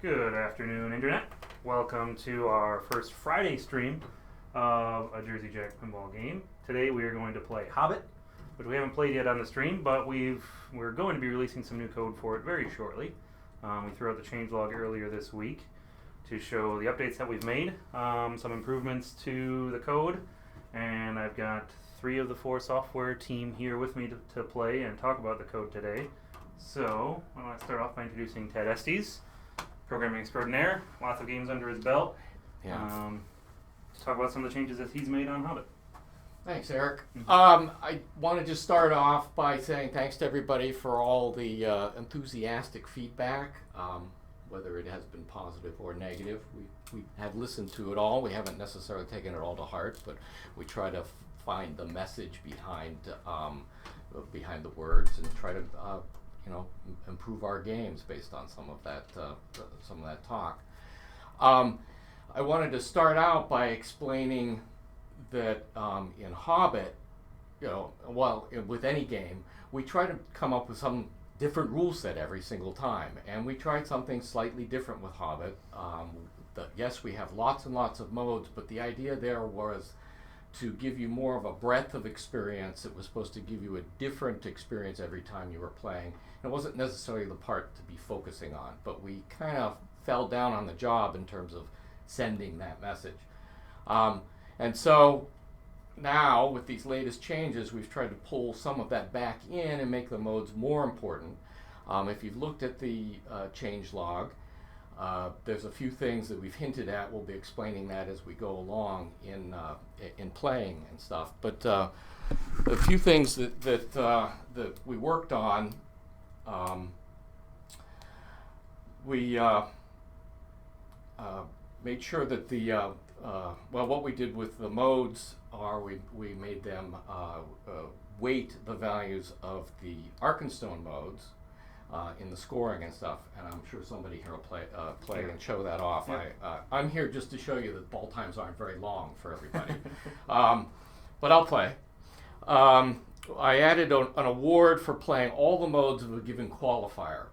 Good afternoon, Internet. Welcome to our first Friday stream of a Jersey Jack pinball game. Today we are going to play Hobbit, which we haven't played yet on the stream, but we're going to be releasing some new code for it very shortly. We threw out the changelog earlier this week to show the updates that we've made, some improvements to the code, and I've got 3 of the 4 software team here with me to play and talk about the code today. So, I want to start off by introducing Ted Estes, programming extraordinaire, lots of games under his belt. Yeah. To talk about some of the changes that he's made on Hobbit. Thanks, Eric. I wanted to start off by saying thanks to everybody for all the enthusiastic feedback, whether it has been positive or negative. We have listened to it all. We haven't necessarily taken it all to heart, but we try to find the message behind the words and try to improve our games based on some of that talk. I wanted to start out by explaining that in Hobbit, with any game, we try to come up with some different rule set every single time, and we tried something slightly different with Hobbit. Yes, we have lots and lots of modes, but the idea there was to give you more of a breadth of experience. It was supposed to give you a different experience every time you were playing. It wasn't necessarily the part to be focusing on, but we kind of fell down on the job in terms of sending that message. And so now, with these latest changes, we've tried to pull some of that back in and make the modes more important. If you've looked at the change log, there's a few things that we've hinted at. We'll be explaining that as we go along in playing and stuff. But a few things that we worked on. We made sure that what we did with the modes are we made them weight the values of the Arkenstone modes in the scoring and stuff, and I'm sure somebody here will play and show that off. Yeah. I'm here just to show you that ball times aren't very long for everybody, but I'll play. I added an award for playing all the modes of a given qualifier.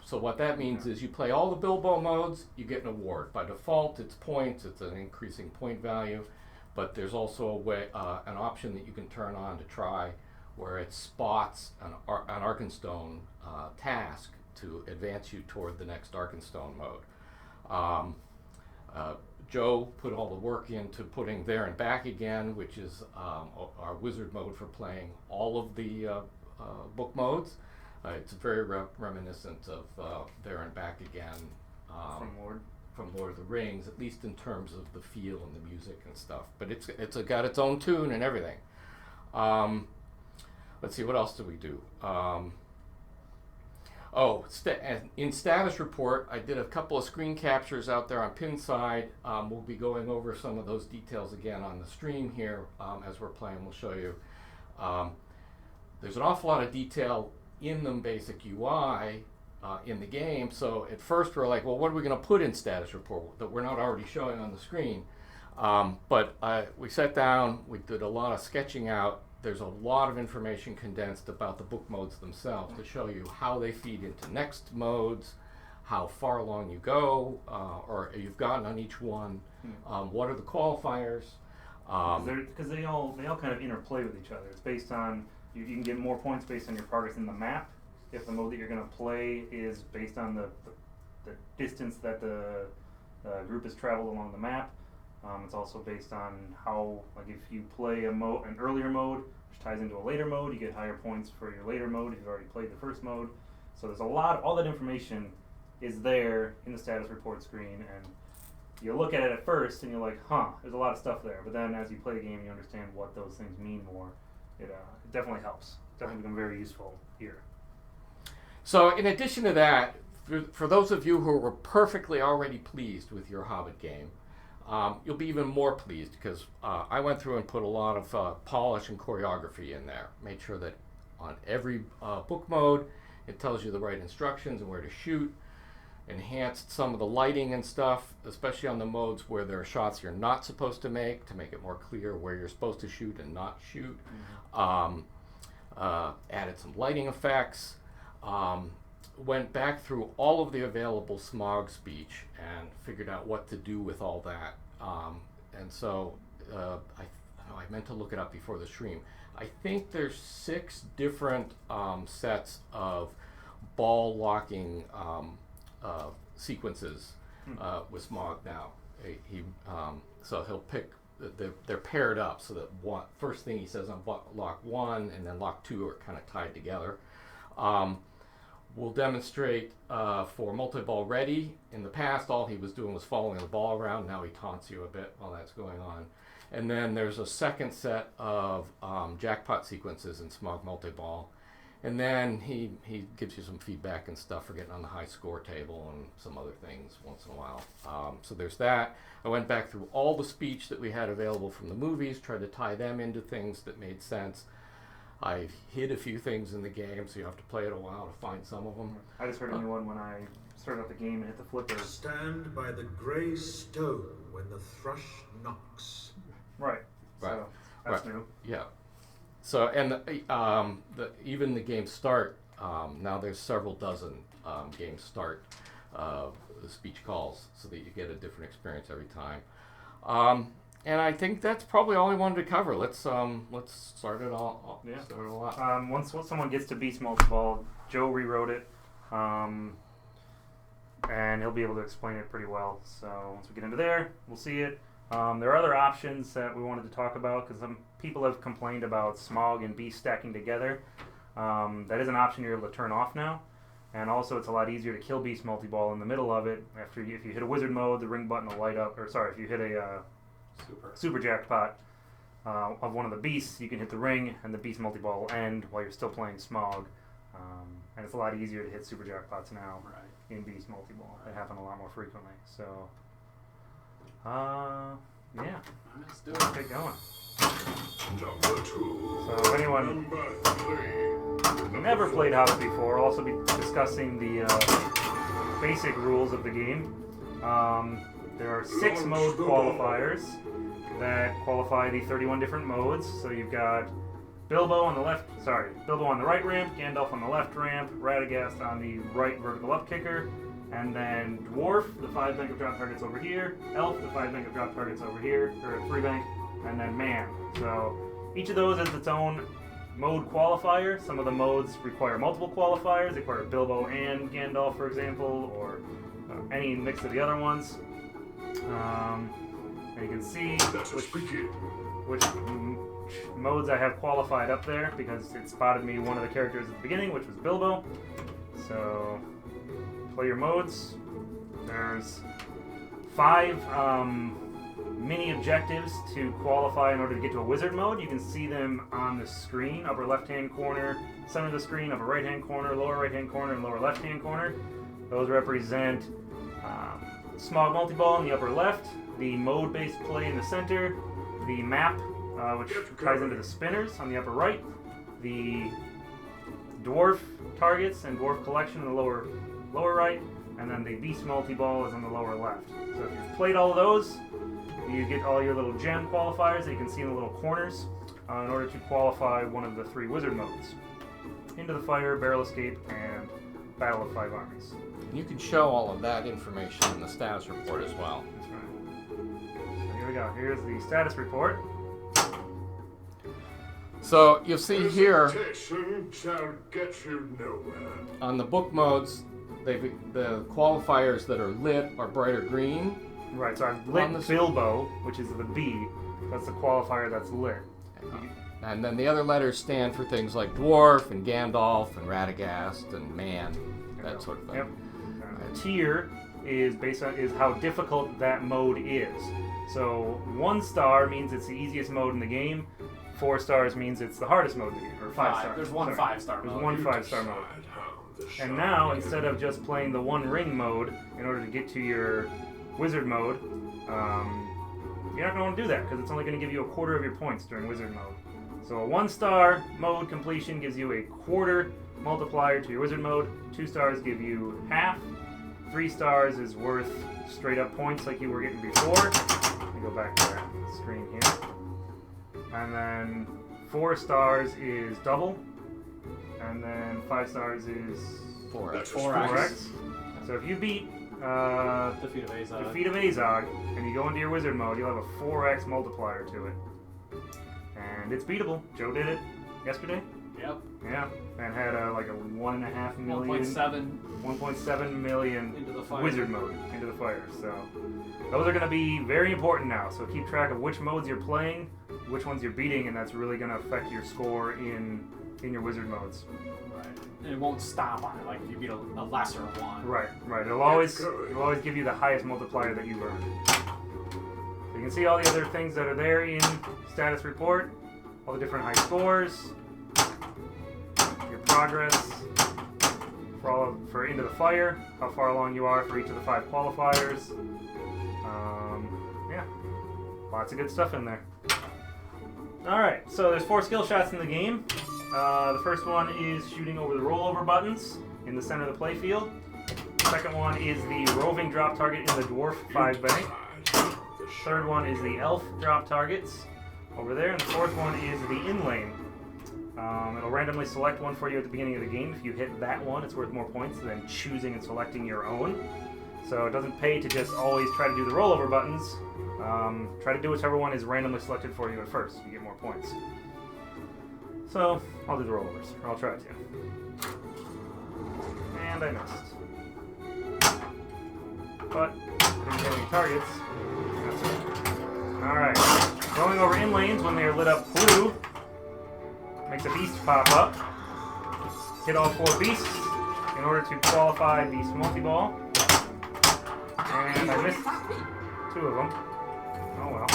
So what that means is you play all the Bilbo modes, you get an award. By default, it's points. It's an increasing point value, but there's also an option that you can turn on to try where it spots an Arkenstone task to advance you toward the next Arkenstone mode. Joe put all the work into putting There and Back Again, which is our wizard mode for playing all of the book modes. It's very reminiscent of There and Back Again from Lord of the Rings, at least in terms of the feel and the music and stuff. But it's got its own tune and everything. Let's see, what else did we do? In status report, I did a couple of screen captures out there on Pinside. We'll be going over some of those details again on the stream here as we're playing. We'll show you. There's an awful lot of detail in the basic UI in the game. So at first we're like, well, what are we going to put in status report that we're not already showing on the screen? But we sat down, we did a lot of sketching out. There's a lot of information condensed about the book modes themselves to show you how they feed into next modes, how far along you go, or you've gotten on each one, what are the qualifiers. Because they all kind of interplay with each other. It's based on, you can get more points based on your progress in the map. If the mode that you're going to play is based on the distance that the group has traveled along the map. It's also based on how, like, if you play an earlier mode, which ties into a later mode, you get higher points for your later mode if you've already played the first mode. So there's all that information is there in the status report screen, and you look at it at first and you're like, there's a lot of stuff there. But then as you play the game, you understand what those things mean more. It definitely helps. Definitely become very useful here. So in addition to that, for those of you who were perfectly already pleased with your Hobbit game, you'll be even more pleased because I went through and put a lot of polish and choreography in there. Made sure that on every book mode, it tells you the right instructions and where to shoot. Enhanced some of the lighting and stuff, especially on the modes where there are shots you're not supposed to make it more clear where you're supposed to shoot and not shoot. Added some lighting effects. went back through all of the available Smog speech and figured out what to do with all that. And so I meant to look it up before the stream. I think there's 6 different sets of ball locking sequences with Smog now. So he'll pick. They're paired up so that first thing he says on lock 1 and then lock 2 are kind of tied together. We'll demonstrate for multi-ball ready. In the past, all he was doing was following the ball around. Now he taunts you a bit while that's going on. And then there's a second set of jackpot sequences in Smog multi-ball. And then he gives you some feedback and stuff for getting on the high score table and some other things once in a while. So there's that. I went back through all the speech that we had available from the movies, tried to tie them into things that made sense. I've hid a few things in the game, so you have to play it a while to find some of them. I just heard a new one when I started up the game and hit the flipper. Stand by the grey stone when the thrush knocks. Right. Right. So that's new. Yeah. So and even the game start now there's several dozen game start the speech calls so that you get a different experience every time. And I think that's probably all I wanted to cover. Let's start it all. Yeah. Start it all out. Once someone gets to Beast Multiball, Joe rewrote it, and he'll be able to explain it pretty well. So once we get into there, we'll see it. There are other options that we wanted to talk about because some people have complained about Smog and Beast stacking together. That is an option you're able to turn off now. And also, it's a lot easier to kill Beast Multiball in the middle of it. If you hit a wizard mode, the ring button will light up. Or sorry, if you hit a super jackpot of one of the beasts, you can hit the ring, and the Beast Multiball will end while you're still playing Smog. And it's a lot easier to hit super jackpots now in Beast Multiball. They happen a lot more frequently. So, yeah, Let's do let's get going. Number 2. So if anyone never played Hobbit before, I'll also be discussing the basic rules of the game. There are 6 mode qualifiers that qualify the 31 different modes. So you've got Bilbo on the right ramp, Gandalf on the left ramp, Radagast on the right vertical up kicker, and then Dwarf, the 5 bank of drop targets over here, Elf, the 5 bank of drop targets over here, or 3 bank, and then Man. So each of those is its own mode qualifier. Some of the modes require multiple qualifiers. They require Bilbo and Gandalf, for example, or any mix of the other ones. And you can see which modes I have qualified up there because it spotted me one of the characters at the beginning, which was Bilbo. So play your modes. There's 5 mini objectives to qualify in order to get to a wizard mode. You can see them on the screen, upper left-hand corner, center of the screen, upper right-hand corner, lower right-hand corner, and lower left-hand corner. Those represent Smog Multiball in the upper left, the mode-based play in the center, the map, which ties into the spinners on the upper right, the dwarf targets and dwarf collection in the lower right, and then the Beast Multiball is on the lower left. So if you've played all of those, you get all your little gem qualifiers that you can see in the little corners in order to qualify one of the 3 wizard modes. Into the Fire, Barrel Escape, and Battle of 5 Armies. You can show all of that information in the status report as well. That's right. So here we go. Here's the status report. So you'll see here Hesitation shall get you nowhere. on the book modes, the qualifiers that are lit are brighter green. Right, so I've On lit the Bilbo, which is the B. That's the qualifier that's lit. And then the other letters stand for things like dwarf and Gandalf and Radagast and Man, that sort of thing. Yep. Tier is based on how difficult that mode is. So 1 star means it's the easiest mode in the game. 4 stars means it's the hardest mode in the game, or 5 stars. There's one 5-star mode. There's one 5-star mode. And now, instead of just playing the 1 ring mode in order to get to your wizard mode, you're not going to want to do that because it's only going to give you a quarter of your points during wizard mode. So a 1-star mode completion gives you a quarter multiplier to your wizard mode. 2 stars give you half. 3 stars is worth straight up points like you were getting before. Let me go back to that screen here. And then 4 stars is double. and then 5 stars is 4x. 4x. So if you beat The Feat of Azog. the Feat of Azog, and you go into your wizard mode, you'll have a 4x multiplier to it. And it's beatable. Joe did it yesterday. Yep. Yeah, and had like a 1.5 million, 1.7 1.7 million into the fire. wizard mode into the fire. So those are going to be very important now. So keep track of which modes you're playing, which ones you're beating, and that's really going to affect your score in your wizard modes. Right. And it won't stop on it, like if you beat a lesser one. Right. It'll always give you the highest multiplier that you've earned. So you can see all the other things that are there in status report, all the different high scores, your progress for Into the Fire, how far along you are for each of the 5 qualifiers. Yeah, lots of good stuff in there. Alright, so there's 4 skill shots in the game. The first one is shooting over the rollover buttons in the center of the playfield. The second one is the roving drop target in the dwarf 5 bank. The third one is the elf drop targets over there, and the fourth one is the in-lane. It'll randomly select one for you at the beginning of the game. If you hit that one, it's worth more points than choosing and selecting your own. So it doesn't pay to just always try to do the rollover buttons. Try to do whichever one is randomly selected for you at first. You get more points. So I'll do the rollovers, or I'll try to. And I missed. But I didn't get any targets. That's it. Alright. Going over in lanes when they are lit up blue makes a beast pop up. Hit all 4 beasts in order to qualify Beast Multi-Ball. And I missed 2 of them. Oh well.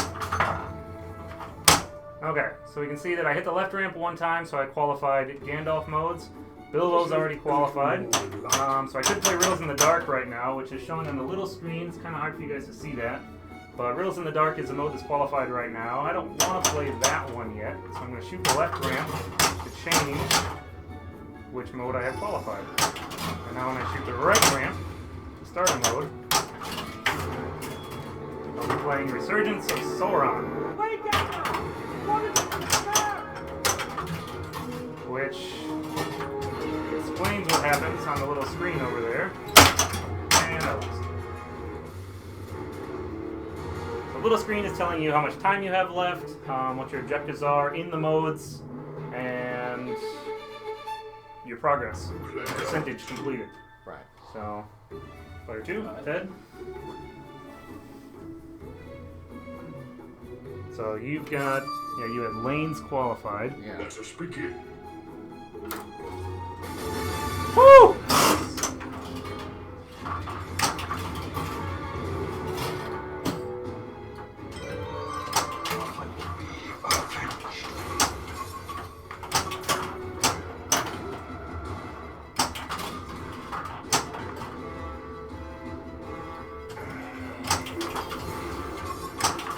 Okay, so we can see that I hit the left ramp 1 time, so I qualified Gandalf modes. Bilbo's already qualified. So I could play Riddles in the Dark right now, which is showing on the little screen. It's kind of hard for you guys to see that. But Riddles in the Dark is a mode that's qualified right now. I don't want to play that one yet, so I'm going to shoot the left ramp to change which mode I have qualified. And now when I shoot the right ramp to start a mode, I'll be playing Resurgence of Sauron. Which explains what happens on the little screen over there. And I lost. The little screen is telling you how much time you have left, what your objectives are in the modes, and your progress. Percentage completed. Right. So, player 2, Ted. So you've got, you have lanes qualified. Yeah. Let us begin. Woo!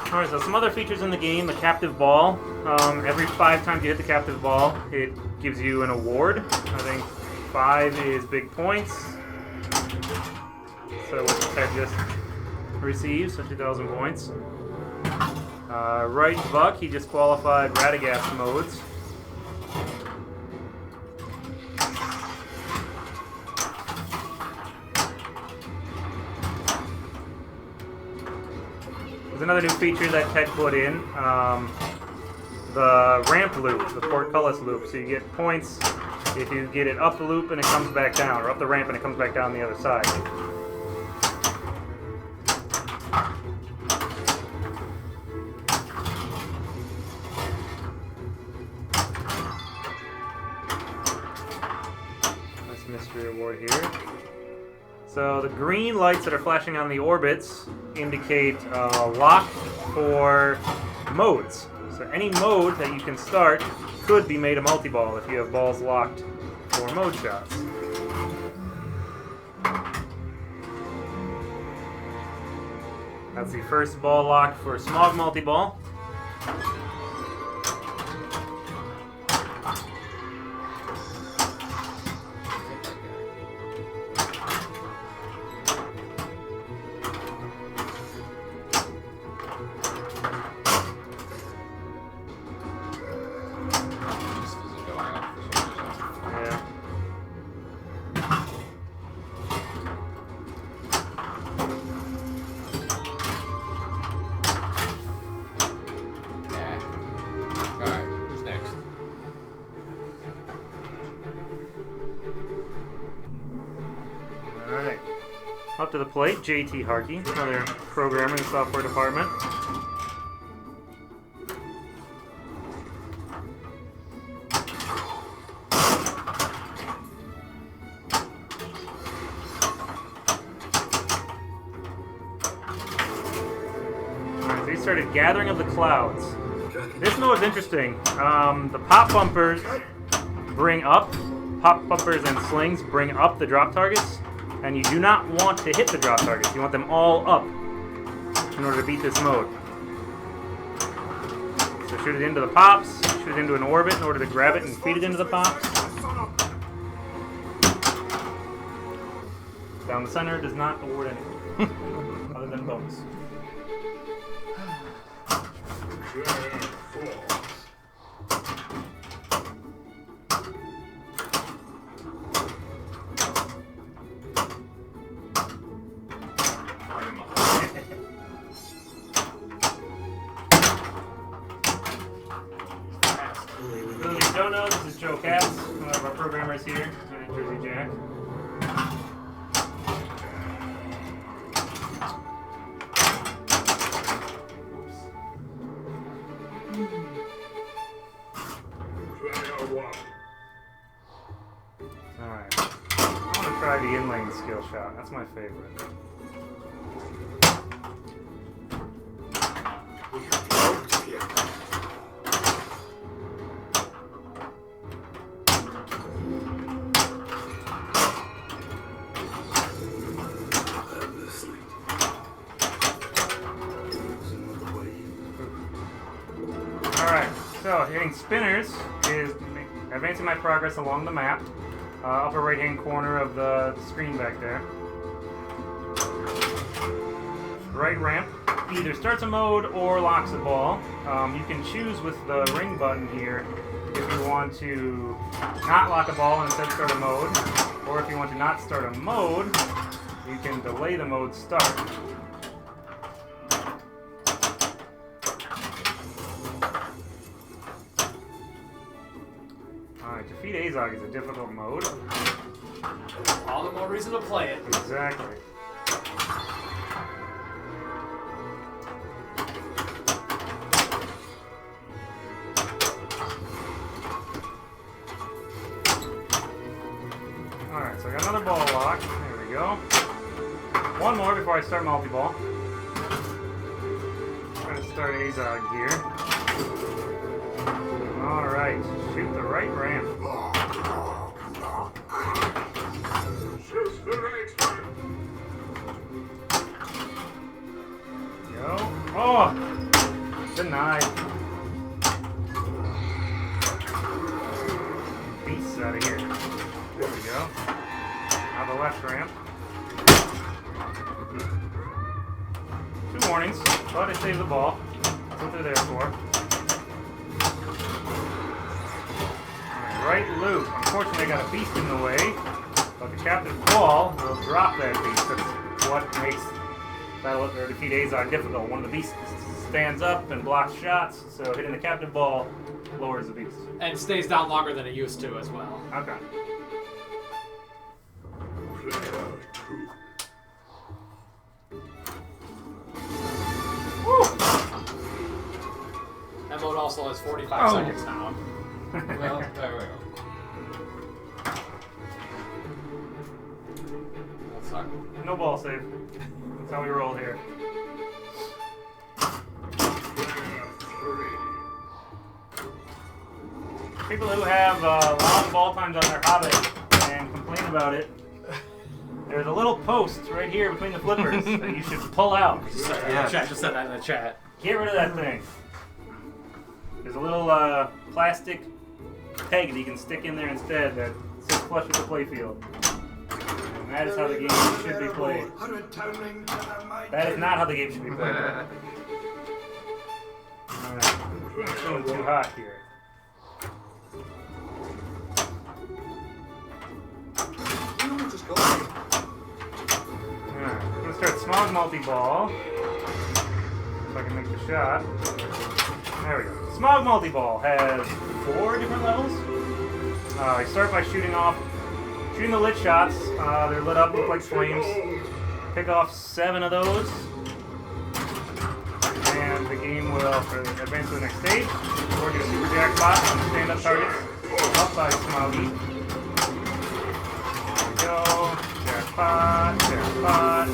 Alright, so some other features in the game, the captive ball. Every 5 times you hit the captive ball, it gives you an award. I think 5 is big points. So what Ted just received, so 2,000 points. Right Buck, he just qualified Radagast modes. There's another new feature that Ted put in, the ramp loop, the portcullis loop. So you get points if you get it up the loop and it comes back down, or up the ramp and it comes back down the other side. Nice mystery award here. So the green lights that are flashing on the orbits indicate lock for modes. So any mode that you can start could be made a multi-ball if you have balls locked for mode shots. That's the first ball lock for Smog multi-ball. Yeah. Up to the plate, JT Harkey, another programmer in the software department. Alright, they started gathering of the clouds. This mode is interesting. The pop bumpers bring up, pop bumpers and slings bring up the drop targets. And you do not want to hit the drop targets. You want them all up in order to beat this mode. So shoot it into the pops, shoot it into an orbit in order to grab it and feed it into the pops. Down the center does not award anything other than bonus. Don't know, this is Joe Katz, one of our programmers here at Jersey Jack. Alright. I want to try the in-lane skill shot. That's my favorite. Alright, so hitting spinners is advancing my progress along the map. Upper right hand corner of the screen back there. Right ramp either starts a mode or locks a ball. You can choose with the ring button here if you want to not lock a ball and instead start a mode, or if you want to not start a mode, you can delay the mode start. Alright, Defeat Azog is a difficult mode. All the more reason to play it. Exactly. Alright, so I got another ball lock. There we go. One more before I start multi-ball. Trying to start Azog here. Alright, shoot the right ramp. Shoot the right ramp. Go. Oh! Denied. Beasts out of here. There we go. Now the left ramp. 2 warnings, but I saved the ball. That's what they're there for. Right loop. Unfortunately, I got a beast in the way, but the captive ball will drop that beast. That's what makes Battle or Defeat Azog difficult. One of the beasts stands up and blocks shots, so hitting the captive ball lowers the beast. And stays down longer than it used to as well. Okay. Woo! That mode also has 45 seconds now. Well, there we go. That sucked. No ball save. That's how we roll here. People who have long ball times on their Hobbit and complain about it, there's a little post right here between the flippers that you should pull out. Yeah, chat just said that in the chat. Get rid of that thing. There's a little plastic peg that you can stick in there instead that sits flush with the playfield. And that is how the game should be played. That is not how the game should be played. Alright, it's going too hot here. Alright, I'm going to start smog multi-ball. If I can make the shot. There we go. Smog multi-ball has 4 different levels. You start by shooting the lit shots. They're lit up, look like flames. pick off 7 of those. And the game will advance to the next stage. Or get a super jackpot on the stand-up targets. Up by Smoggy. There we go. Jackpot, jackpot.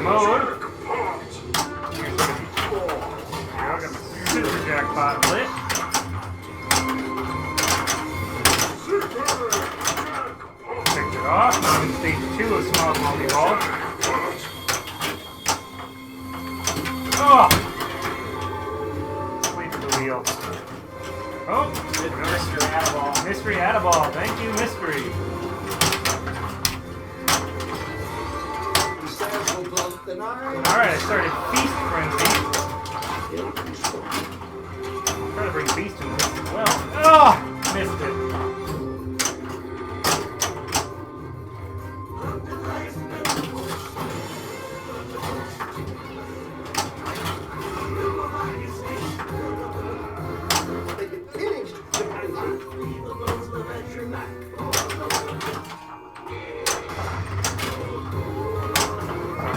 Mode. Got the super jackpot lit. Picked it off. I'm in stage 2 of small multi-ball. Oh! Sleep at the wheel. Oh! Mystery Addaball. Mystery Addaball. Thank you, Mystery. Alright, I started Feast Frenzy. Try to bring Beast into this as well. Oh! Missed it.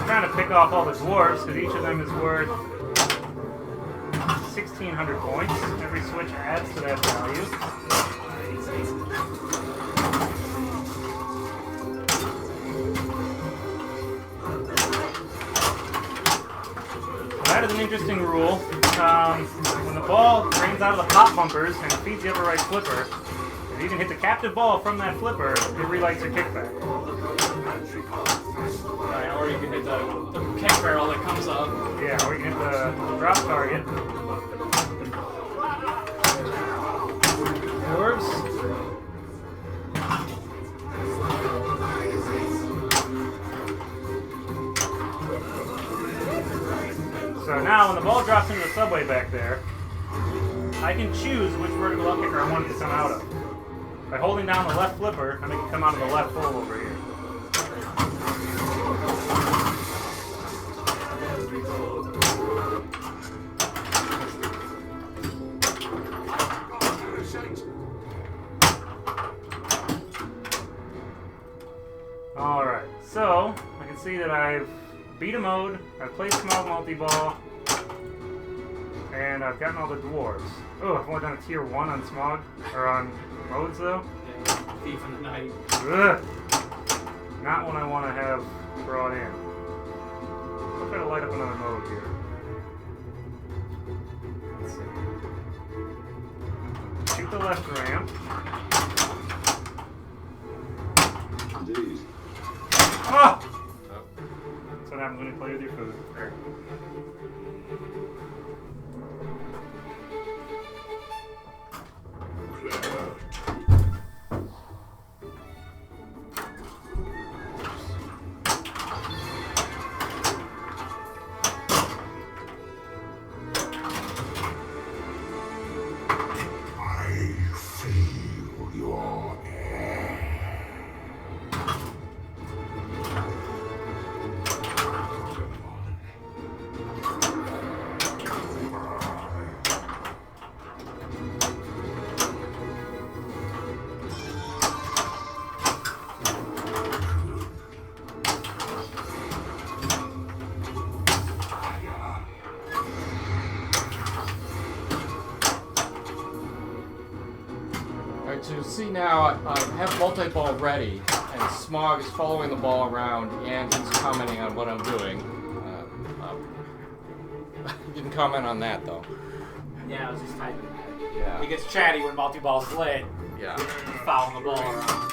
Trying to pick off all the dwarves because each of them is worth 1,600 points. Every switch adds to that value. That is an interesting rule. When the ball drains out of the pop bumpers and feeds the upper right flipper, if you can hit the captive ball from that flipper, it relights your kickback. Right, or you can hit the kick barrel that comes up. Yeah, or you can hit the drop target. Dwarves. So now when the ball drops into the subway back there, I can choose which vertical up kicker I want it to come out of. By holding down the left flipper, I make it come out of the left hole over here. Alright, so I can see that I've beat a mode, I've played small multi-ball, and I've gotten all the dwarves. Oh, I've only done a tier 1 on smog, or on modes though. Yeah, Thief in the Night. Ugh. Not one I want to have brought in. I'll try to light up another mode here. Let's see. Shoot the left ramp. Indeed. Oh! That's what happens when you play with your food. There. So see now, I have multi-ball ready, and Smog is following the ball around, and he's commenting on what I'm doing. You didn't comment on that, though. Yeah, I was just typing that. Yeah. He gets chatty when multi-ball's lit. Yeah. He's following the ball around.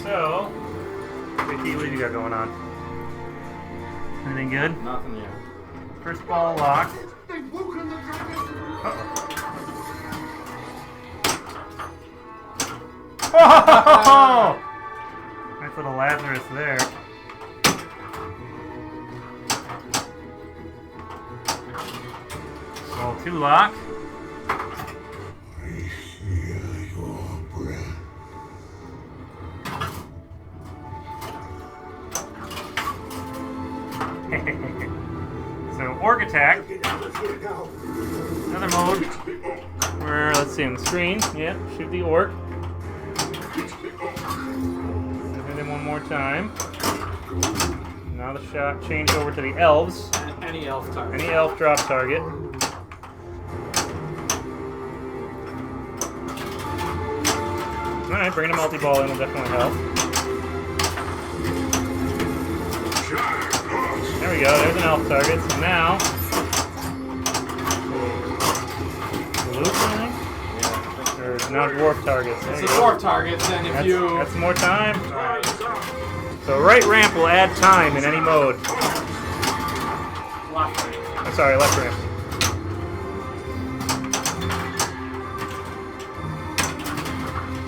So, JT, what do you got going on? Anything good? Nothing yet. First ball locked. They've woken the dragon! Oh! Nice little Lazarus there. Ball 2 locked. I hear your breath. So orc attack. Get out of here now. Another mode where, let's see on the screen. Yeah, shoot the orc. Hit him one more time. Now the shot changed over to the elves. Any elf target. Any elf drop target. Alright, bringing a multi-ball in will definitely help. There we go, there's an elf target. So now... Blue, I think? Yeah. Or now dwarf targets. There It's you a go. dwarf targets, and if That's more time. Alright. So right ramp will add time in any mode. Left range. I'm sorry, left ramp.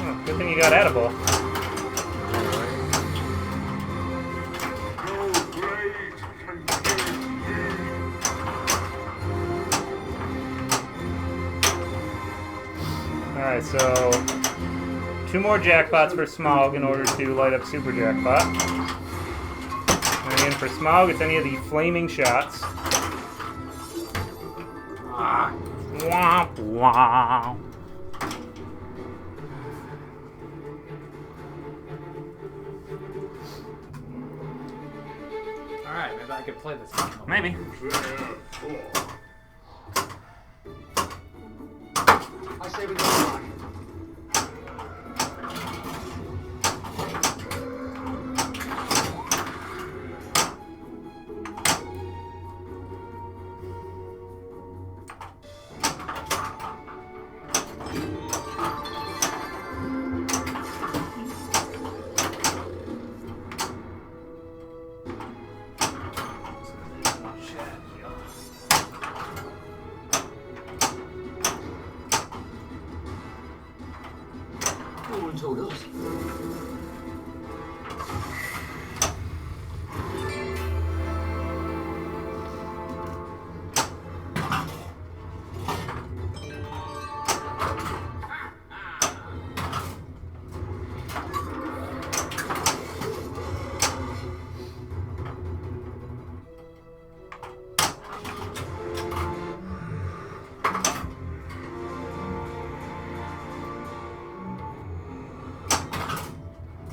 Oh, good thing you got Addable. Alright, so 2 more jackpots for Smaug in order to light up Super Jackpot. And again, for Smaug, it's any of the flaming shots. Ah. Womp womp. Alright, maybe I could play this game. Maybe. I say we go on. No one told us.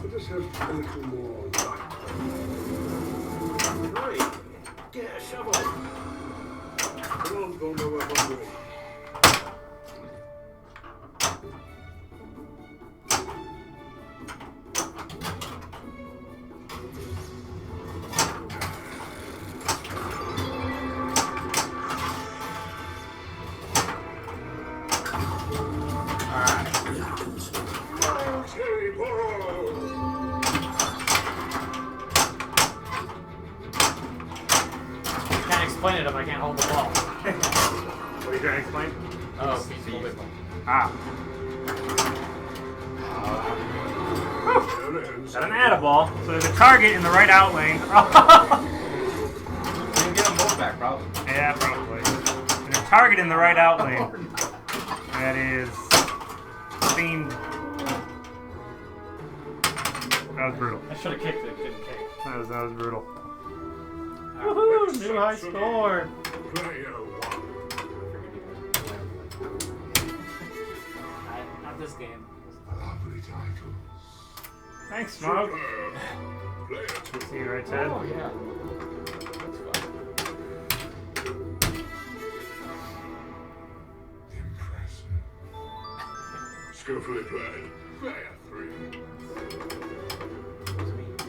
Let us have a little more light. Right. Get a shovel. Come on, go nowhere hungry. Mighty ball! Can't explain it if I can't hold the ball. What are you trying to explain? Oh, feasible bit more. Ah. Got an Addaball, so there's a target in the right outlane. You can get them both back, probably. Yeah, probably. There's a target in the right outlane. That is themed. That was brutal. I should have kicked it, didn't kick. That was brutal. Woohoo! New high score! Player one. Not this game. Lovely title. Thanks, Smaug. Player two. See you right, Ted. Oh, yeah. That's fun. Impressive. Skillfully played. Player three.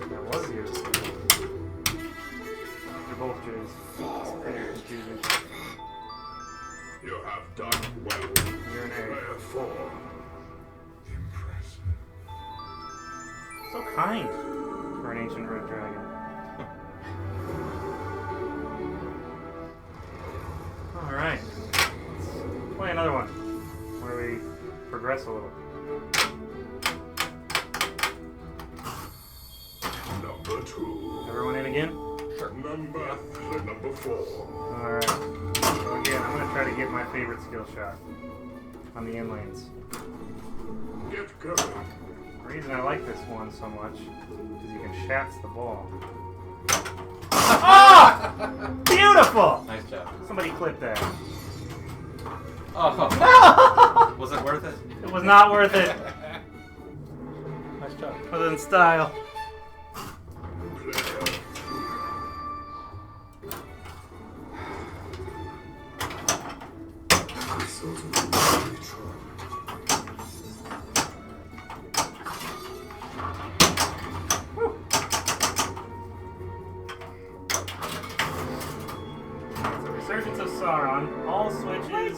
That was you. They're both J's. It's pretty confusing. You have done well. You're an A. Player four. Impressive. So kind for an ancient red dragon. dice a little. Number 2. Everyone in again? Number 4. Alright. So again, I'm going to try to get my favorite skill shot on the in lanes. Get going. The reason I like this one so much is you can shats the ball. Oh! Beautiful! Nice job. Somebody clip that. Oh. Was it worth it? It was not worth it. Nice job. Other than style. Resurgence of Sauron, all switches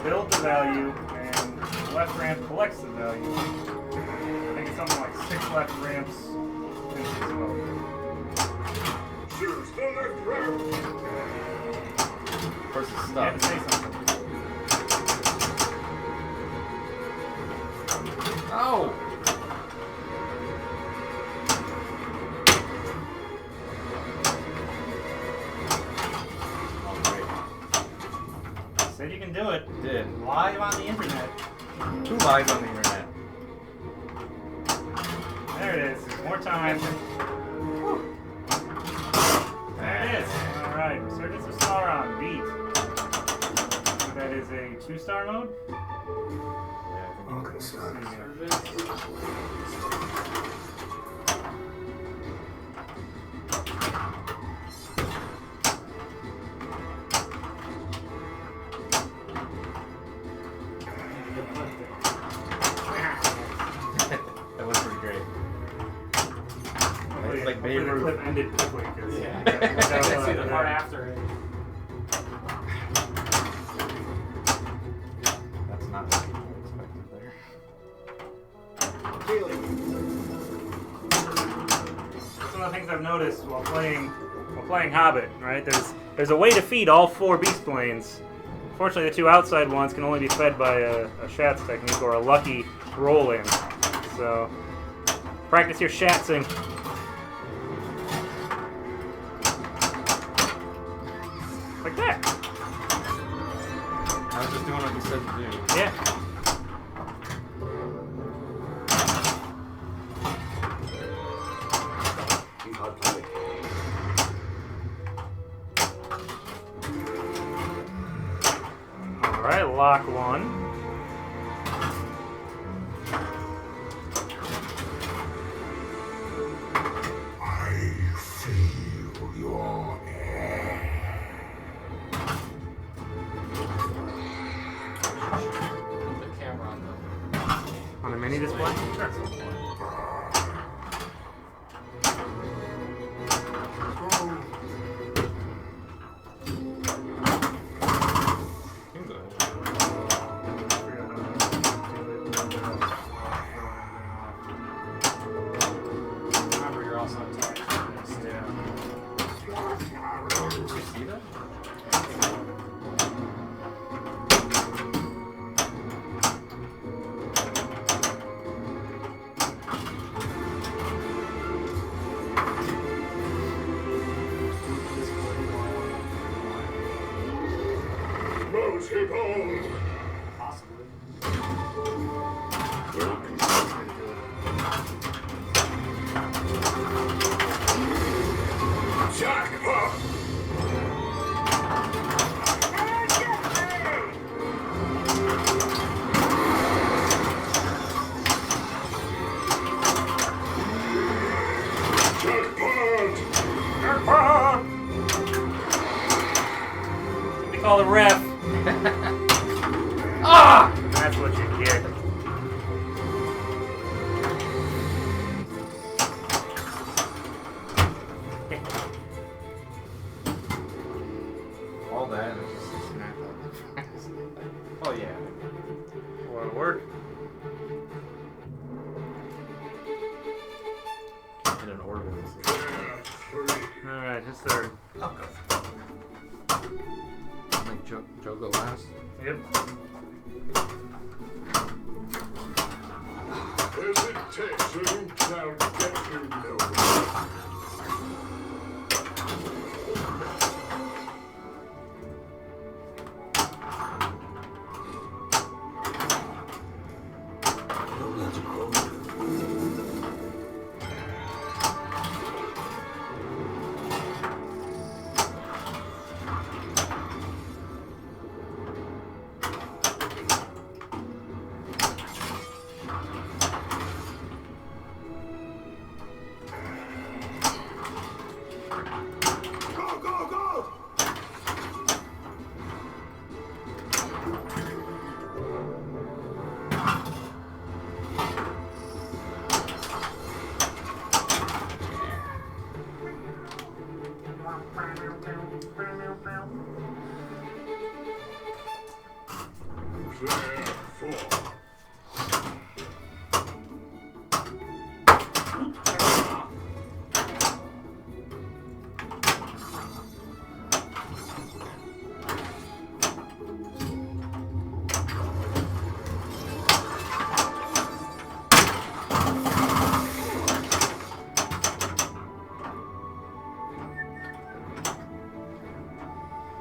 build the value, and left ramp collects the value. I think it's something like 6 left ramps and 6 well. Choose the left ramp. Of course, it's You had to stuck. say something. Oh! Said you can do it. Did. Live on the internet. Two lies on the internet. There it is. More time. Whew. There it is. Alright, Resurgence of Sauron, beat. That is a 2-star mode? That was pretty great. Hopefully, like hopefully Babe the Ruth. clip ended quickly. 'Cause Yeah. that I was, can see the part yeah. after it. That's not what I expected there. That's one of the things I've noticed while playing Hobbit, right? There's a way to feed all 4 beast planes. Fortunately, the 2 outside ones can only be fed by a Shats technique or a lucky roll-in. So, practice your Shatsing. Like that. I was just doing what you said to do. Yeah. Keep hard playing. Alright, lock 1. I feel your air. Put the camera on On a mini display? Sure. Remember, you're also attached to this. Did you see that? Rose hip on. Possibly. Jackpot. Jackpot. They call the ref. Ah! That's what you get. All that is just oh yeah. A lot of work. In an orbit. Alright, who's third? Like Joe go last. Yep. Hesitation shall get you nowhere.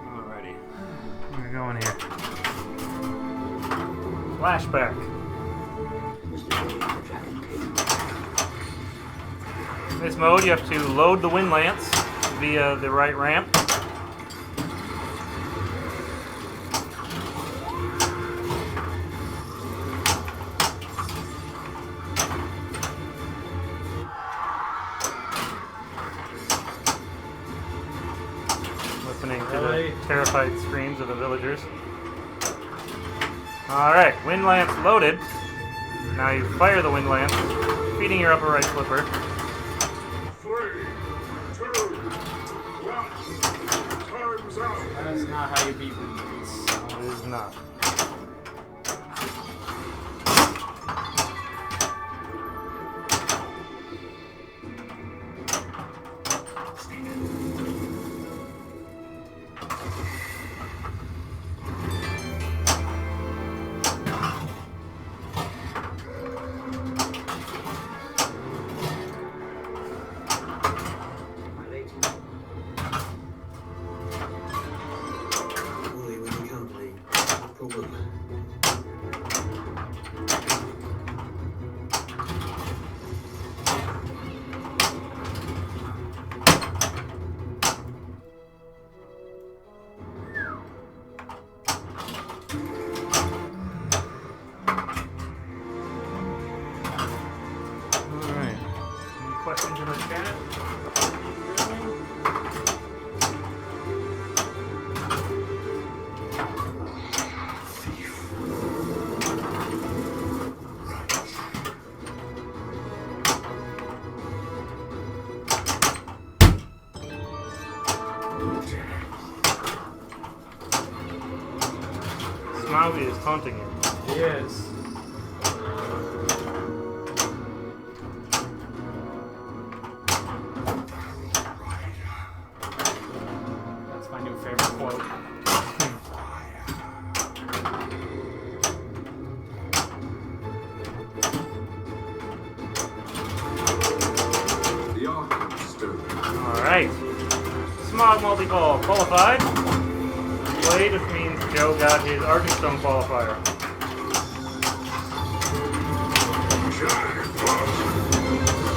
Alrighty. We're going here. Flashback. In this mode, you have to load the wind lance via the right ramp. Listening to the terrified screams of the villagers. Alright, wind lance loaded. Now you fire the wind lance, feeding your upper right flipper. 3, 2, 1. Time's out. That's not how you beat Riddles. It is not. Alright. Any questions in the chat? Smiley is taunting you. He is. That's my new favorite quote. The Arkham Stone. Alright. Smog multi-ball qualified. Played, which means Joe got his Arkenstone qualifier.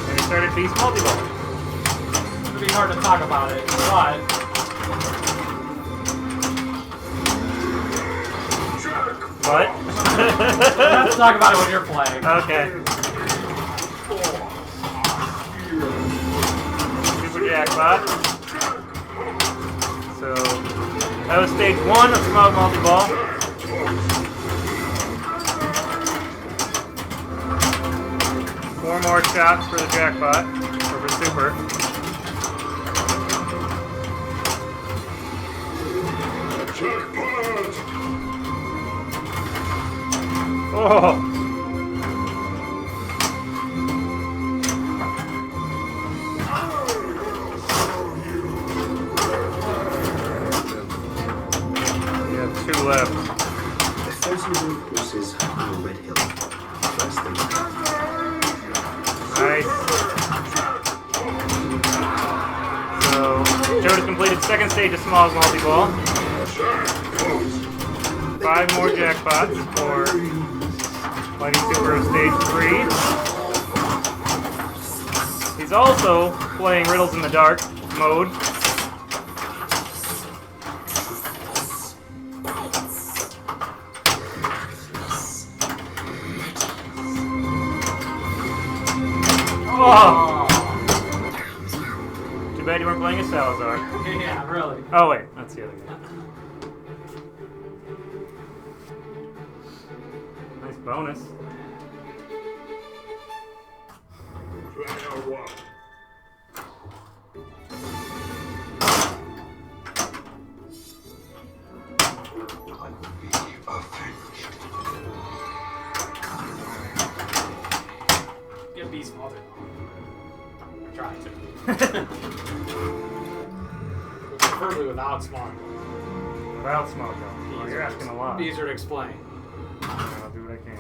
And he started Beast multi-ball. It's gonna be hard to talk about it, but What? let's talk about it when you're playing. Okay. Super jackpot. So that was stage 1 of Smog multi-ball. Four more shots for the jackpot, or for super. Oh! We have left. The 30 road courses on a red hill. First thing. Nice. So, Joe has completed second stage of Smalls Multi-Ball. 5 more jackpots for Mighty Super Stage 3. He's also playing Riddles in the Dark mode. Oh! Too bad you weren't playing as Salazar. Yeah, really. Oh wait, that's the other guy. Nice bonus. Trial 1. Get beast mother. I tried to. Preferably without smart. Without smoke though. Well, you're asking a lot. Easier to explain. I'll do what I can.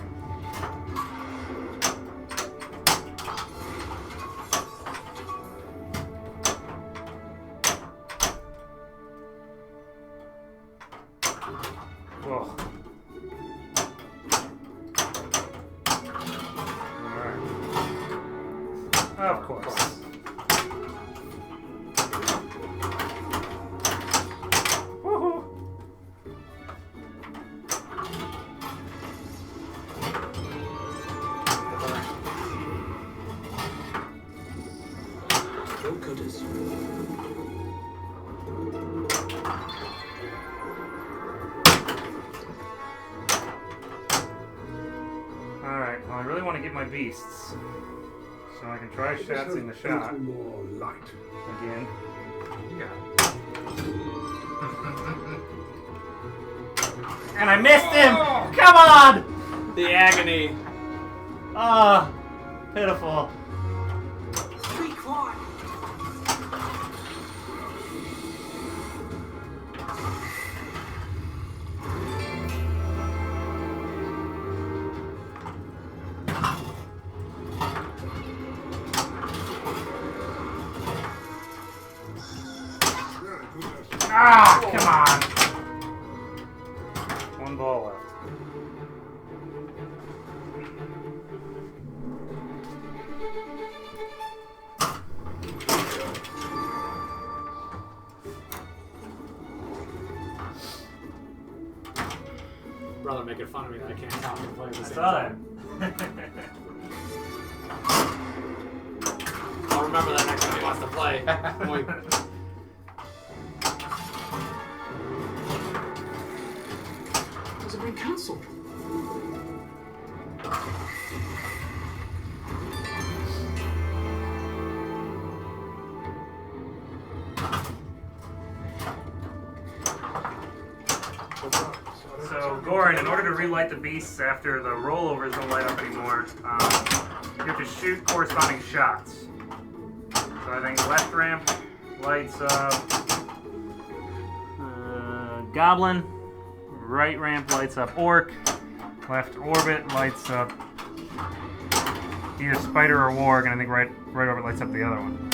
Whoa. Alright. Of course. Woohoo! Throw cutters. Alright, well I really want to get my beasts. So I can try shatzing the shot More light. again. And I missed him! Come on! The agony. Ah, pitiful. Ah, come on. One ball left. Brother making fun of me that I can't talk and play at the I same saw time. that. I'll remember that next time he wants to play. Wait. Has it been cancelled? So, Goran, in order to relight the beasts after the rollovers don't light up anymore, you have to shoot corresponding shots. So I think left ramp lights up Goblin, right ramp lights up Orc, left orbit lights up either Spider or Warg, and I think right orbit lights up the other one.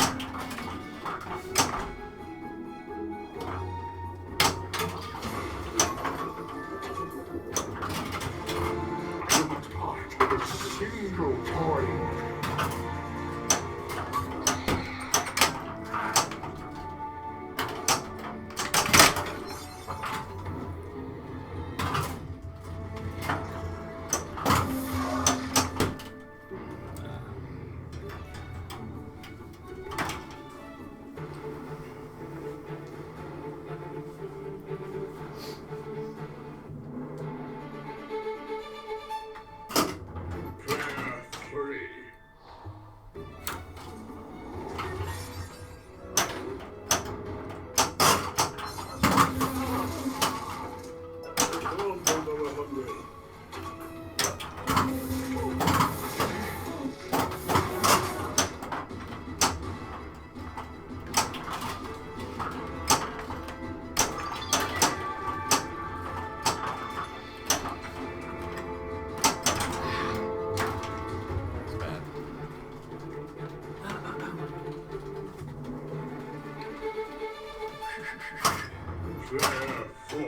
A single point. Player 4.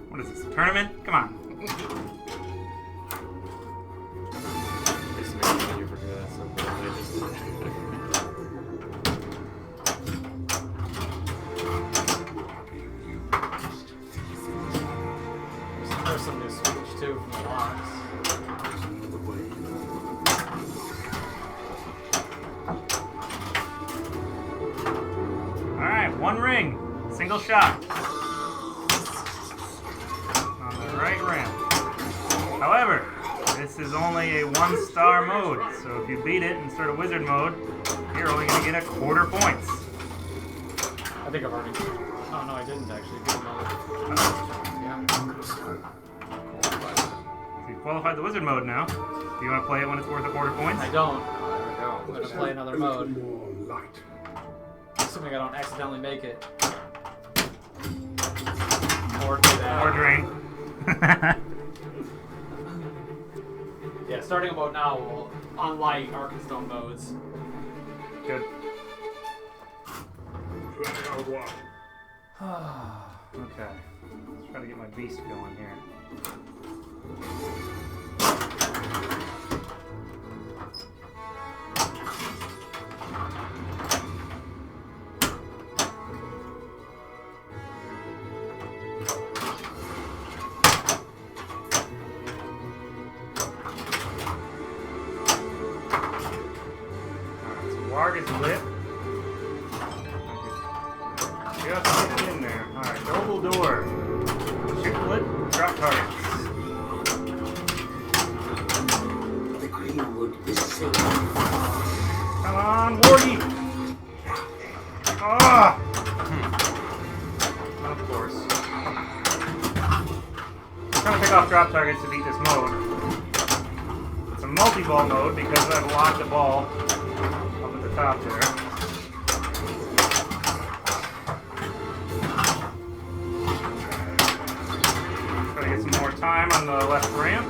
What is this, a tournament? Come on. This makes me forget that so bad. I just. There's some new speech too from the locks. Alright, one ring. Single shot. On the right ramp. However, this is only a 1-star mode, so if you beat it and start a wizard mode, you're only going to get a quarter points. I think I've already. Oh no, I didn't actually. Good another. So you qualified the wizard mode now. Do you want to play it when it's worth a quarter points? I don't. There we go. I'm gonna play another Little mode. more light. Assuming I don't accidentally make it. Or do that. Or drain. Yeah, starting about now, we'll unlike Arkenstone modes. Good. Player 1. Okay. Let's try to get my beast going here. Alright, so Warg is lit. Just get it in there. Alright, Noble Door. Chiclet, drop targets. The greenwood is safe. Come on, Wargy! Ah! Of course. I'm trying to pick off drop targets to beat this mode. It's a multi-ball mode because I've locked the ball up at the top there. Try to get some more time on the left ramp.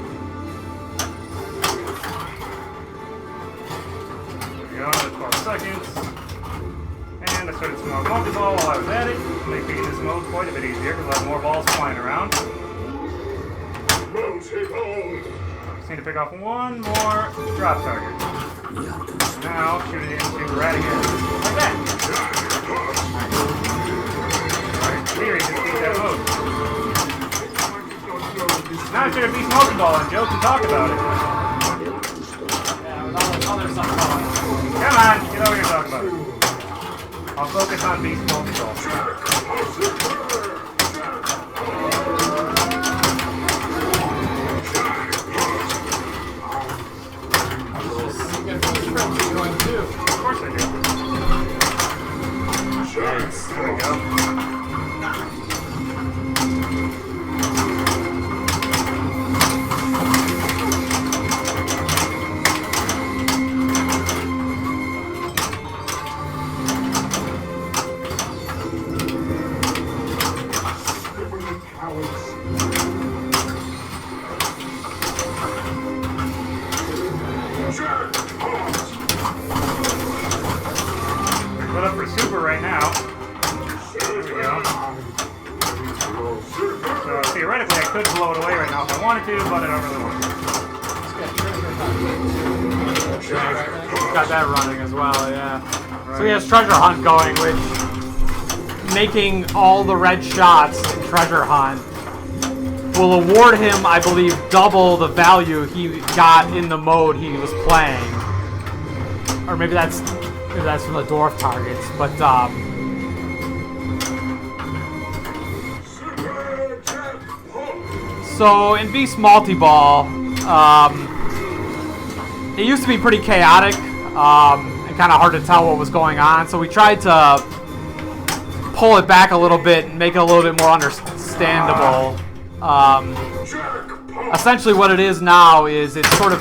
There we go, another 12 seconds. And I started some more multi-ball while I was at it. Making this mode quite a bit easier because I have more balls flying around. Multi-ball. Just need to pick off one more drop target. Now shoot it into Radigan. Like that. Alright, theory just beat that mode. Now I should have beat multi-ball and Joe can talk about it. Yeah, with all the other stuff going. Come on, get over here and talk about it. I'll focus on beast multi-ball. Going too. Of course I do. There we go. Put up for super right now. There we go. So theoretically I could blow it away right now if I wanted to, but I don't really want to. Got that running as well, yeah. So he has Treasure Hunt going, which making all the red shots in Treasure Hunt will award him, I believe, double the value he got in the mode he was playing. Or maybe that's from the dwarf targets, but so in Beast Multi-Ball, it used to be pretty chaotic and kind of hard to tell what was going on, so we tried to pull it back a little bit and make it a little bit more understandable. Essentially what it is now is it's sort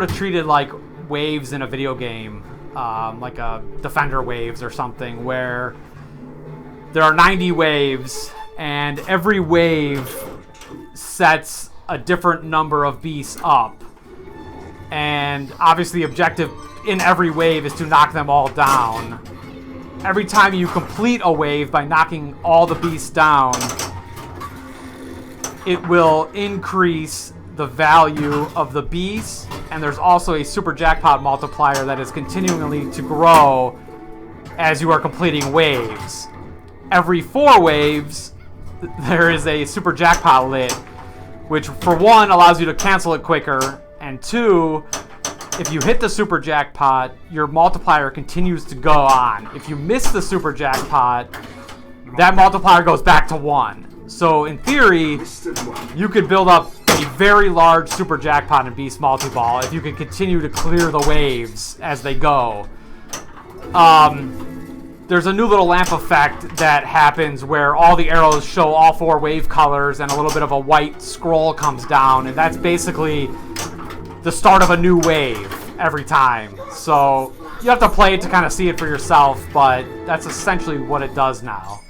of treated like waves in a video game, like a Defender waves or something, where there are 90 waves and every wave sets a different number of beasts up. And obviously the objective in every wave is to knock them all down. Every time you complete a wave by knocking all the beasts down, it will increase the value of the beasts, and there's also a super jackpot multiplier that is continually to grow as you are completing waves. Every 4 waves, there is a super jackpot lit, which for 1 allows you to cancel it quicker, and 2, if you hit the super jackpot, your multiplier continues to go on. If you miss the super jackpot, that multiplier goes back to 1. So in theory, you could build up a very large super jackpot in Beast Multi-Ball if you can continue to clear the waves as they go. There's a new little lamp effect that happens where all the arrows show all 4 wave colors and a little bit of a white scroll comes down, and that's basically the start of a new wave every time. So you have to play it to kind of see it for yourself, but that's essentially what it does now.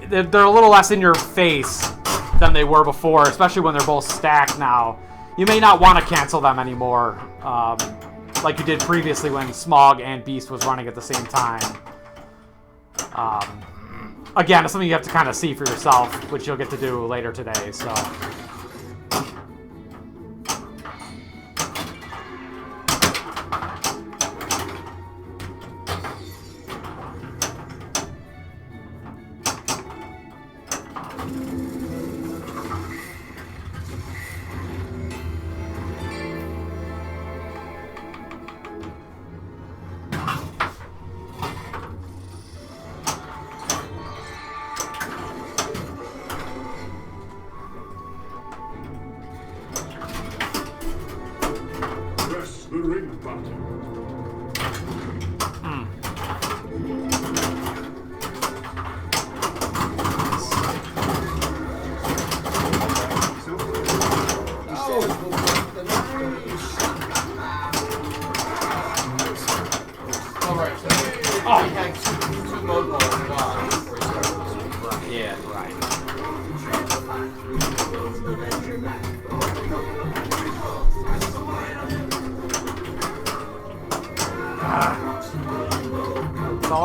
They're a little less in your face than they were before, especially when they're both stacked now. You may not want to cancel them anymore, like you did previously when Smog and Beast was running at the same time. Again, it's something you have to kind of see for yourself, which you'll get to do later today, so...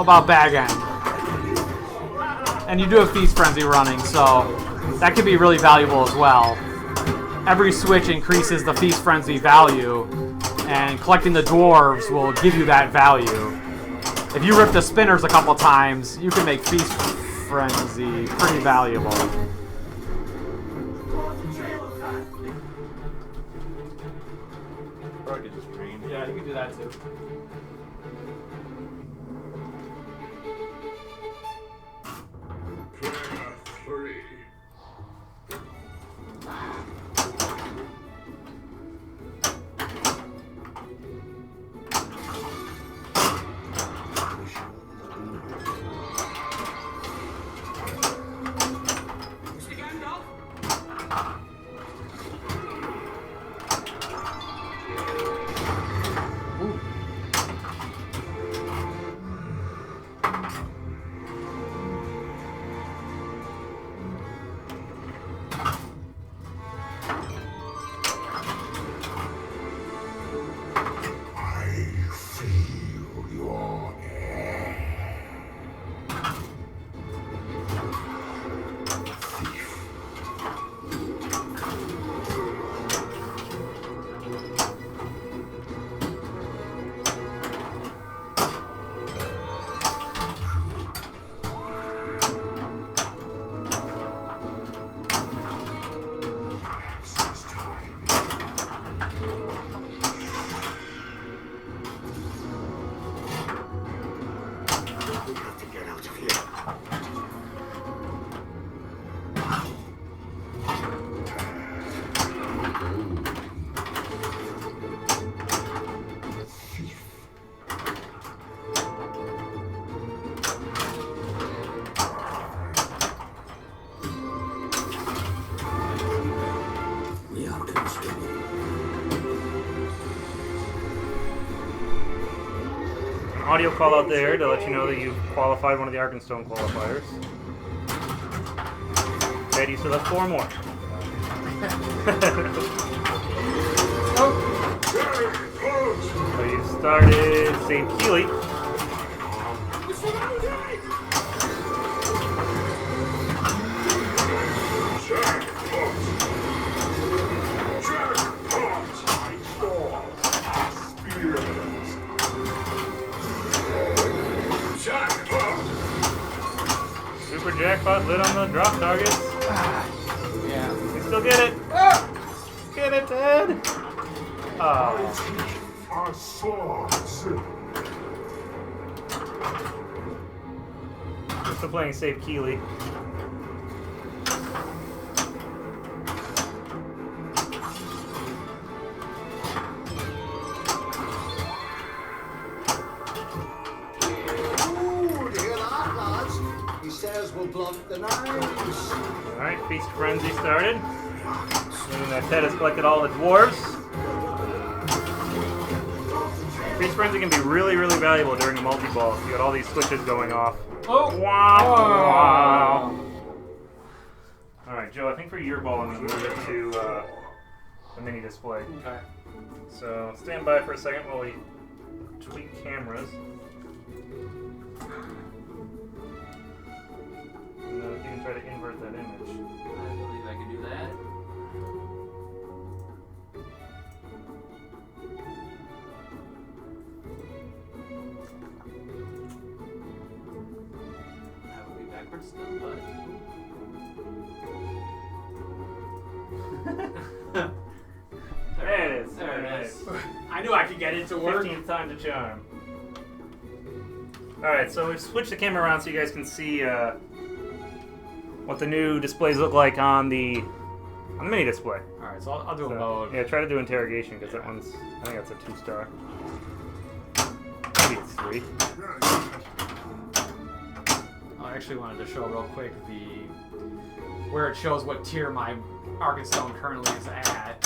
About bag end. And you do have Feast Frenzy running, so that can be really valuable as well. Every switch increases the Feast Frenzy value, and collecting the dwarves will give you that value. If you rip the spinners a couple times, you can make Feast Frenzy pretty valuable. Or I could just dream. Yeah, you can do that too. Audio call out there to let you know that you've qualified one of the Arkenstone qualifiers. ahead, you still have 4 more. So you started St. Keely. Super jackpot lit on the drop targets. Yeah. You still get it. Get it, Ted. Oh. Our swords. We're still playing Safe Keely. Will blunt the knives. Alright, Feast Frenzy started. Meaning that Ted has collected all the dwarves. Feast Frenzy can be really, really valuable during a multi-ball. You got all these switches going off. Oh! Wow! Alright, Joe, I think for your ball I'm going to move it to the mini display. Okay. So stand by for a second while we tweak cameras. And then you can try to invert that image. I believe I can do that. That would be backwards still, but... There it is. There it is. I knew I could get it to work. 15th time to charm. Alright, so we've switched the camera around so you guys can see what the new displays look like on the mini display. Alright, so I'll do a So, mode. yeah, try to do interrogation because that one's, I think that's a 2-star. Maybe it's 3. I actually wanted to show real quick where it shows what tier my Arkenstone currently is at.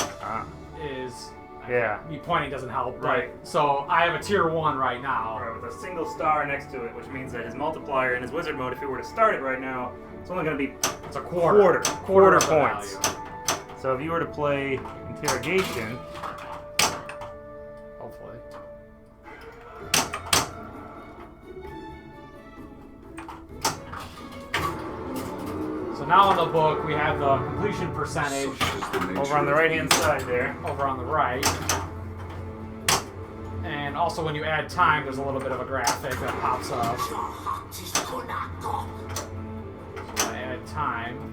Is Yeah. me pointing doesn't help, Right. So I have a tier 1 right now. Alright, with a single star next to it, which means that his multiplier in his wizard mode, if he were to start it right now, it's only going to be It's a quarter. Quarter of the points. value. So if you were to play interrogation, Hopefully. So now on the book we have the completion percentage over on the right-hand side there. over on the right. And also when you add time, there's a little bit of a graphic that pops up. So I add time.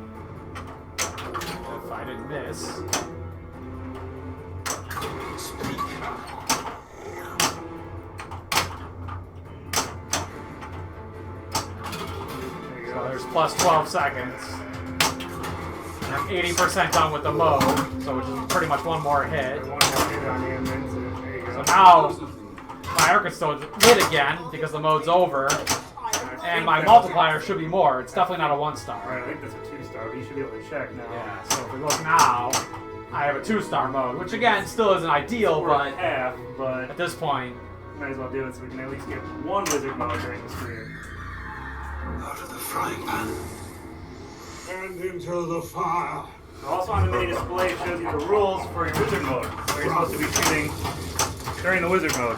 If I didn't miss. There you So go. there's plus 12 seconds. And I'm 80% done with the mode, so which is pretty much one more hit. One more hit on him, then, so there you So go. now my Arkenstone's lit again because the mode's over, and my multiplier should be more. It's definitely not a 1-star. Alright, I think that's a 2-star, but you should be able to check now. Yeah, so if we look now, I have a 2-star mode, which again still isn't ideal, We're but at half, but at this point, might as well do it so we can at least get one wizard mode during the stream. Out of the frying pan. And into the fire. So also on the mini display, it shows you the rules for your wizard mode, where you're supposed to be shooting during the wizard mode.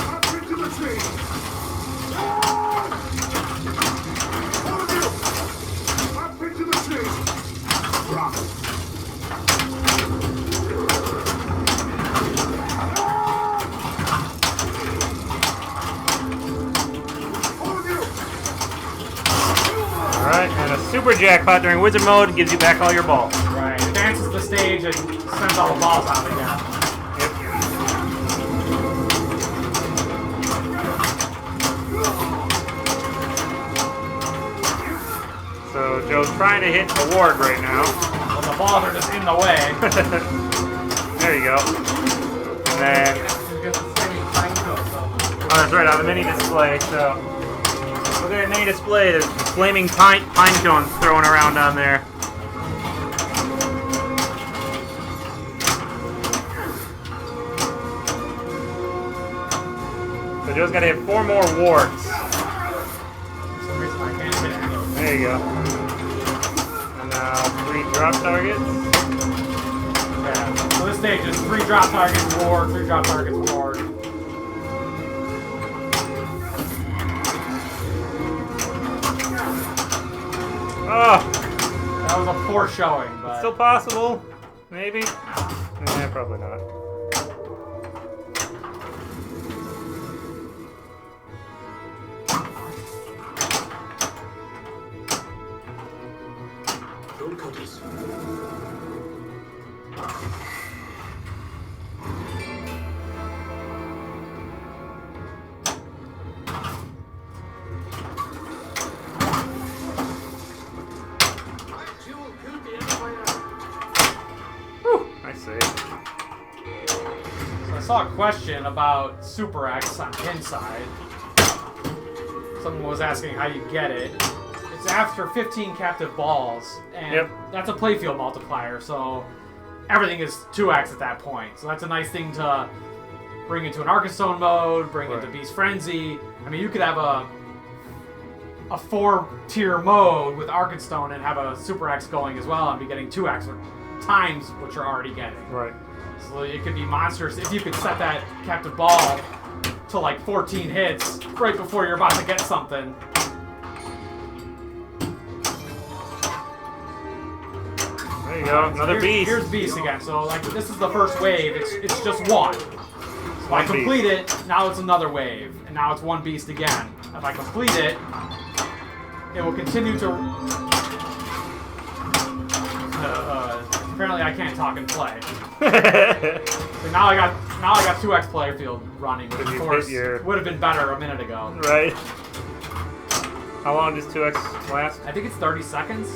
Up into the tree. Up into the tree. Rock. Alright, and a super jackpot during wizard mode gives you back all your balls. right, advances the stage and sends all the balls out again. So Joe's trying to hit the ward right now. Well, the balls are just in the way. There you go. And then, oh that's right, on the mini display, so look at that mini display, there's flaming pine cones thrown around on there. So Joe's got to hit 4 more wards. you go. And now 3 drop targets. Yeah. So this stage is 3 drop targets ward, 3 drop targets ward. Oh! That was a poor showing, but Still possible. Maybe. Probably not. Don't cut this. I see. So I saw a question about Super X on Pinside. Someone was asking how you get it. It's after 15 captive balls, and that's a playfield multiplier, so everything is 2x at that point. So that's a nice thing to bring into an Arcanstone mode, bring into Beast Frenzy. I mean, you could have a 4-tier mode with Arcanstone and have a Super X going as well and be getting 2x times what you're already getting. Right. So it could be monsters. If you could set that captive ball to like 14 hits right before you're about to get something. There you go, another beast. Here's beast again. So like this is the first wave. It's just one. So I complete it. Now it's another wave, and now it's 1 beast again. If I complete it, it will continue to. Apparently I can't talk and play. So now I got 2x player field running, which of course would have been better a minute ago. Right. How long does 2x last? I think it's 30 seconds.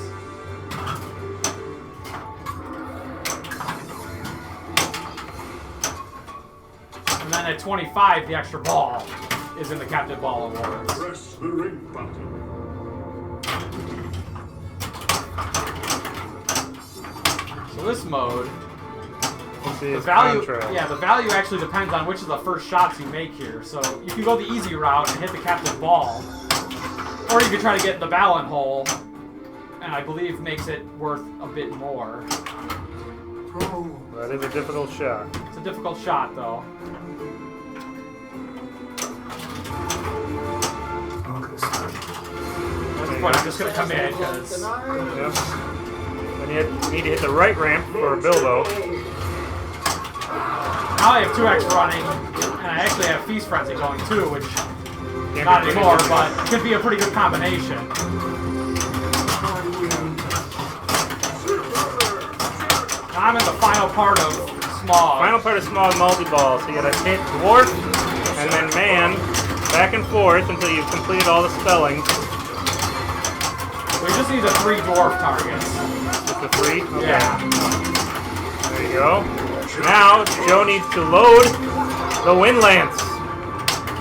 And then at 25, the extra ball is in the captive ball awards. Press the ring button. So this mode, The value actually depends on which of the first shots you make here. So you can go the easy route and hit the captive ball, or you can try to get in the Ballon hole, and I believe makes it worth a bit more. That is a difficult shot. It's a difficult shot, though. At this point, I'm just gonna come in because. And you need to hit the right ramp for Bilbo. Now I have 2x running, and I actually have Feast Frenzy going too, which not anymore, but could be a pretty good combination. Now I'm in the final part of Smog. Final part of Smog multi-ball. So you gotta hit Dwarf, and then Man, back and forth until you've completed all the spelling. We just need the 3 dwarf targets. Just the 3? Okay. Yeah. There you go. Now, Joe needs to load the Wind Lance.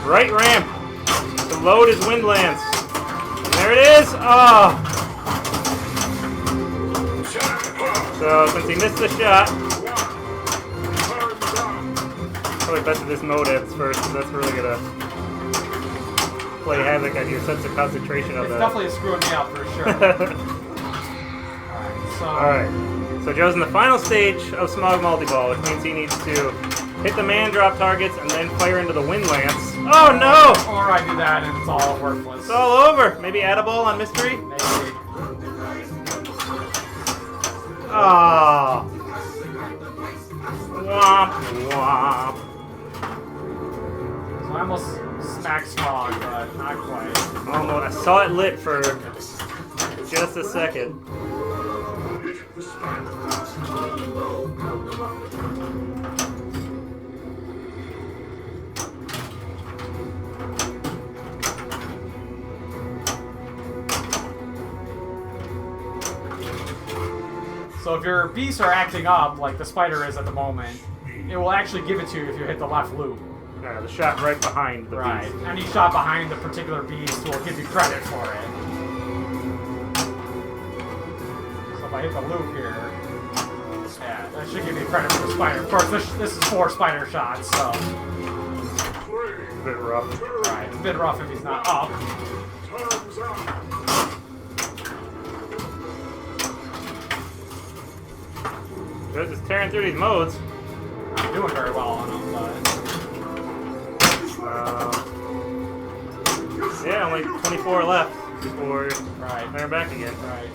Right ramp to load his Wind Lance. And there it is! Oh! So, since he missed the shot, probably best of this mode ends first, because that's really gonna play havoc on your sense of concentration of It's that. definitely screwing me up for sure. Alright, so Joe's in the final stage of Smog Multiball, which means he needs to hit the man drop targets and then fire into the Wind Lance. Oh no! Or I do that and it's all worthless. It's all over! Maybe add a ball on Mystery? Maybe. Oh. Womp womp. So I almost smacked Smog, but not quite. Almost. I saw it lit for just a second. So if your beasts are acting up, like the spider is at the moment, it will actually give it to you if you hit the left loop. Yeah, the shot right behind the Right. beast. Any shot behind the particular beast will give you credit for it. So if I hit the loop here, yeah, that should give me credit for the spider. Of course, this is 4 spider shots, so. A bit rough. Right, it's a bit rough if he's not up. They're just tearing through these modes. I'm doing very well on them, but Yeah, only 24 left before right. they're back again. Right.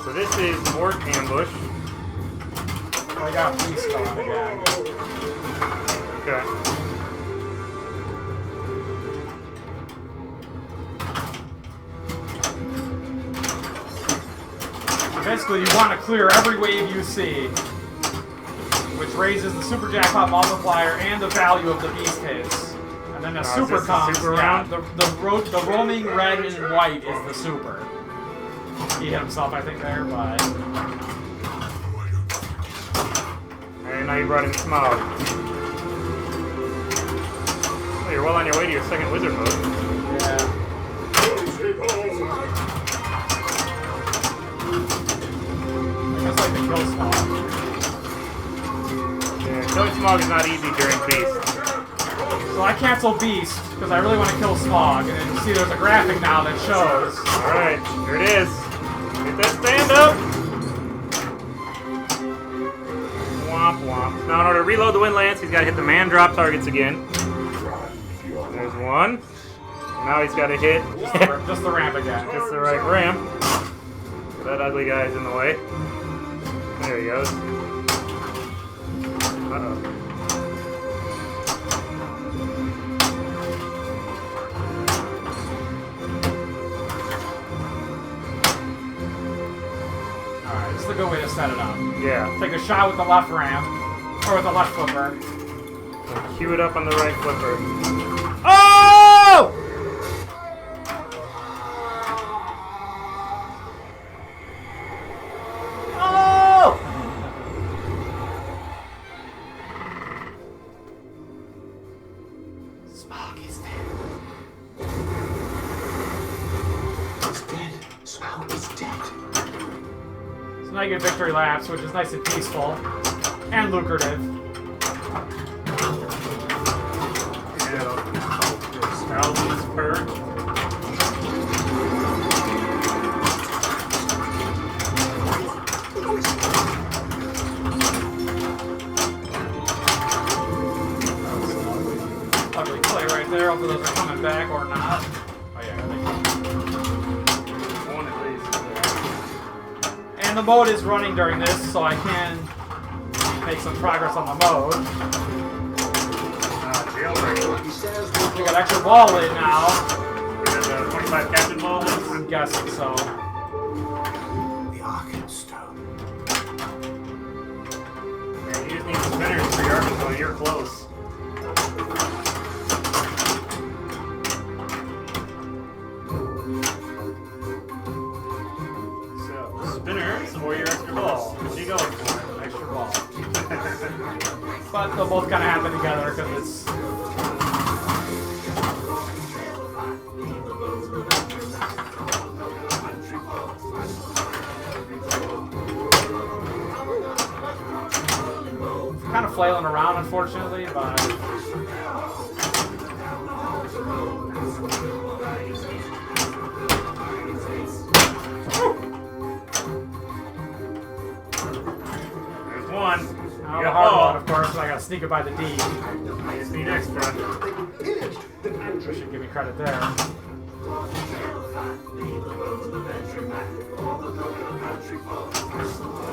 So this is Orc Ambush. I got Beast going again. Okay. Basically, you want to clear every wave you see, which raises the super jackpot multiplier and the value of the beast hits. And then the super is this the comes. super Yeah, round? the roaming red and white is the super. He hit himself, I think, there, but And now you brought in Smog. Oh, you're well on your way to your second wizard mode. yeah. I just like the kill smog. Yeah, killing Smog is not easy during Beast. So I cancel Beast because I really want to kill Smog, and then you see there's a graphic now that shows. Alright, here it is. Get that stand up! Womp womp. Now in order to reload the Wind Lance, he's got to hit the man drop targets again. There's one. Now he's got to hit Just the ramp again. just the right ramp. That ugly guy's in the way. There he goes. Uh-oh. Alright, this is a good way to set it up. Yeah. Take a shot with the left ramp, or with the left flipper. Cue it up on the right flipper. Oh! Oh! Smog is dead. He's dead. Smog is dead. So now you get victory laps, which is nice and peaceful and lucrative. Album's perk. Ugly play right there. Hopefully those are coming back or not. Oh yeah, they One at least. And the mode is running during this, so I can make some progress on the mode. Jailbreak. He says We got extra ball in now. We got the 25 captain ball hits. I'm guessing so. the Arkenstone. Yeah, you just need the spinners for your Arkansas. You're close. So, spinners or your extra ball? What are you going for? Extra ball. But they'll both kind of happen together because it's. Kind of flailing around, unfortunately, but. There's one. Now You the got hard ball. one, of course, but I got to sneak it by the D. You just need extra. Should give me credit there.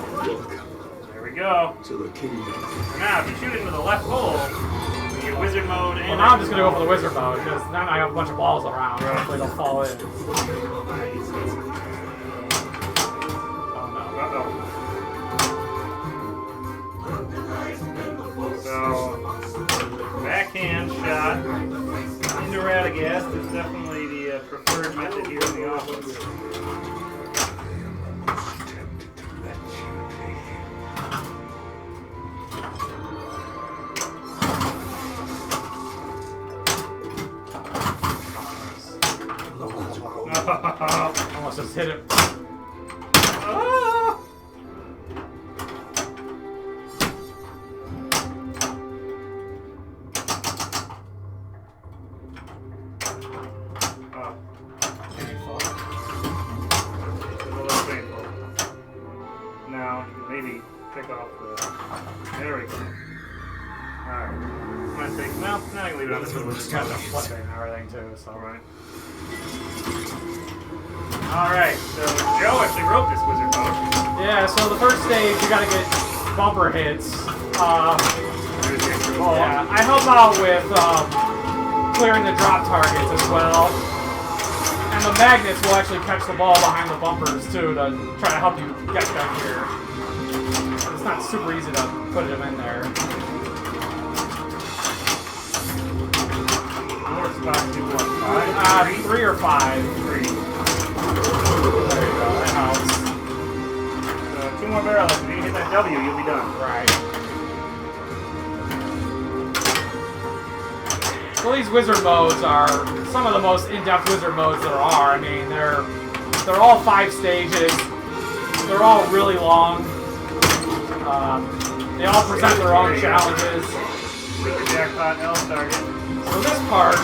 There we go. To the kingdom. So now, if you shoot into the left hole, you get wizard mode and. Well, now I'm just going to go for the wizard mode because now I have a bunch of balls around. Hopefully they'll fall in. Oh no. So, backhand shot into Radagast is definitely the preferred method here in the offense. Almost just hit it. Ah! Oh, Painful. it's a little painful. Now, you can maybe pick off the... There we go. Alright. I'm gonna take... No, I can leave it on this one. It's got the flipping and everything too, so. Alright. Alright, so Joe actually wrote this wizard mode. Yeah, so the first stage, you gotta get bumper hits. Yeah, I help out with clearing the drop targets as well. And the magnets will actually catch the ball behind the bumpers too to try to help you get them here. It's not super easy to put them in there. More spots do what? 5? 3 or 5. 3. There you go, that helps. So 2 more barrels. If you hit that W, you'll be done. Right. Well, these wizard modes are some of the most in-depth wizard modes there are. I mean, they're all 5 stages. They're all really long. They all present their own challenges. Super jackpot, L target. So this part,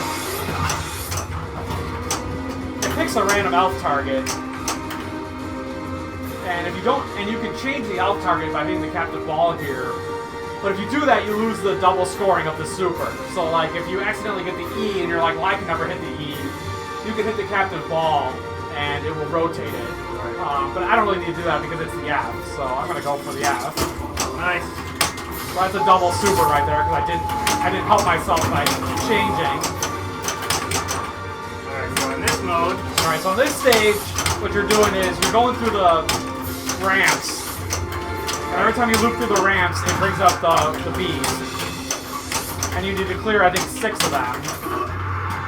it picks a random elf target, and if you don't, and you can change the elf target by hitting the captive ball here. But if you do that, you lose the double scoring of the super. So like, if you accidentally get the E and you're like, well, I can never hit the E, you can hit the captive ball and it will rotate it. But I don't really need to do that because it's the F, so I'm gonna go for the F. Nice. So that's a double super right there because I didn't help myself by changing. Alright, so in this mode... Alright, so in this stage, what you're doing is you're going through the ramps. And every time you loop through the ramps, it brings up the bees. And you need to clear, I think, 6 of them.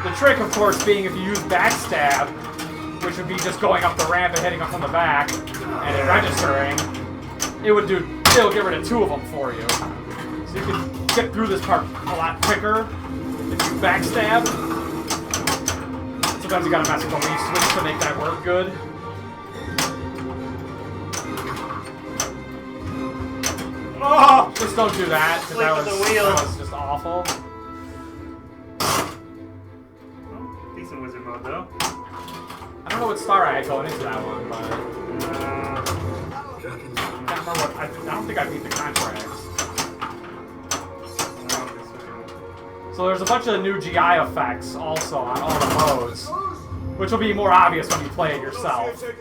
The trick, of course, being if you use backstab, which would be just going up the ramp and hitting them from the back, and it registering, it'll get rid of 2 of them for you. So you can get through this part a lot quicker if you backstab. Sometimes you gotta mess with the leaf switch to make that work good. Oh! Just don't do that, because that was just awful. Well, decent wizard mode, though. I don't know what star I had going into that one, but... I don't think I beat the contracts. So there's a bunch of new GI effects also on all the modes, which will be more obvious when you play it yourself. Yeah,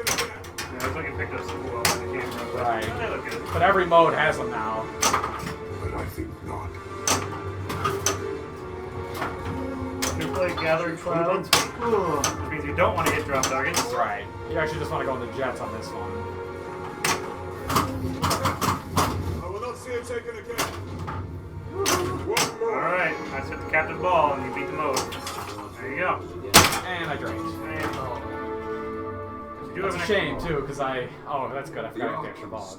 it's like it picked up some well on the camera. Right. They look good. But every mode has them now. But I think not. You play Gathering Clouds, which means you don't want to hit drop targets. Right. You actually just want to go in the jets on this one. I will not see it taken again. Alright, I just hit the captive ball and you beat the mode. There you go. And I drained. You That's a shame, too, because oh, that's good. I forgot to get the extra ball.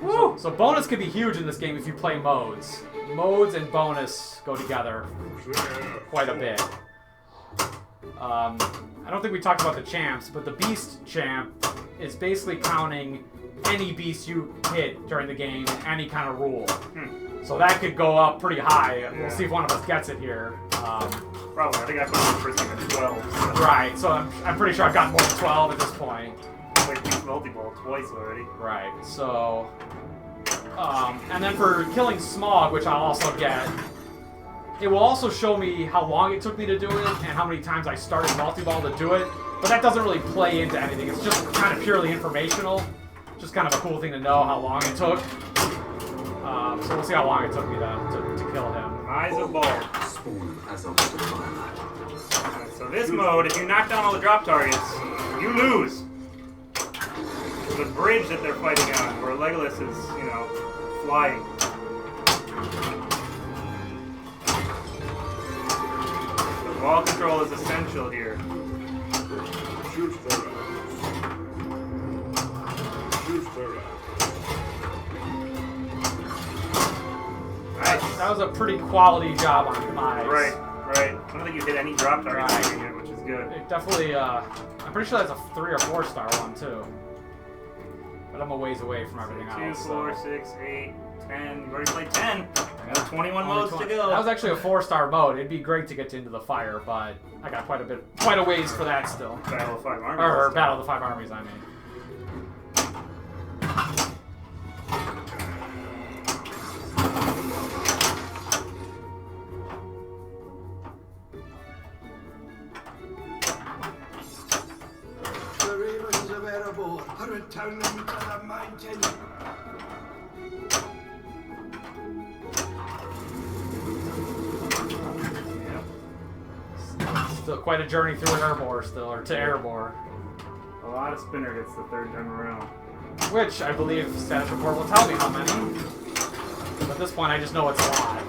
Woo! So bonus could be huge in this game if you play modes. Modes and bonus go together quite a bit. I don't think we talked about the champs, but the Beast champ is basically counting any beast you hit during the game in any kind of rule. So that could go up pretty high. Yeah. We'll see if one of us gets it here. Probably. I think I put the first game at 12. So. Right, so I'm pretty sure I've gotten more than 12 at this point. I played Beast Multi-Ball twice already. Right, so... and then for killing Smog, which I'll also get, it will also show me how long it took me to do it and how many times I started multi-ball to do it, but that doesn't really play into anything. It's just kind of purely informational. Just kind of a cool thing to know how long it took. So we'll see how long it took me to kill him. Eyes of Ball. Spawn as of the twilight. Alright, so this mode, if you knock down all the drop targets, you lose. The bridge that they're fighting on, where Legolas is, flying. The ball control is essential here. Shoot for it. Shoot for it. Nice. That was a pretty quality job on demise. Right. I don't think you hit any drop targets Right. doing it, which is good. It definitely, I'm pretty sure that's a 3 or 4 star one too. But I'm a ways away from everything 2, else. 4, so. 6, 8, 10. You've already played 10. Another 21 Only modes 20. to go. That was actually a 4-star mode. It'd be great to get into the fire, but I got quite a ways for that still. Battle of 5 Armies. Or Battle of the 5 Armies, I mean. return them to the mountain. Still quite a journey through Airbor still, or to Airbor. A lot of spinner hits the third time around. Which I believe status report will tell me how many. But at this point I just know it's a lot.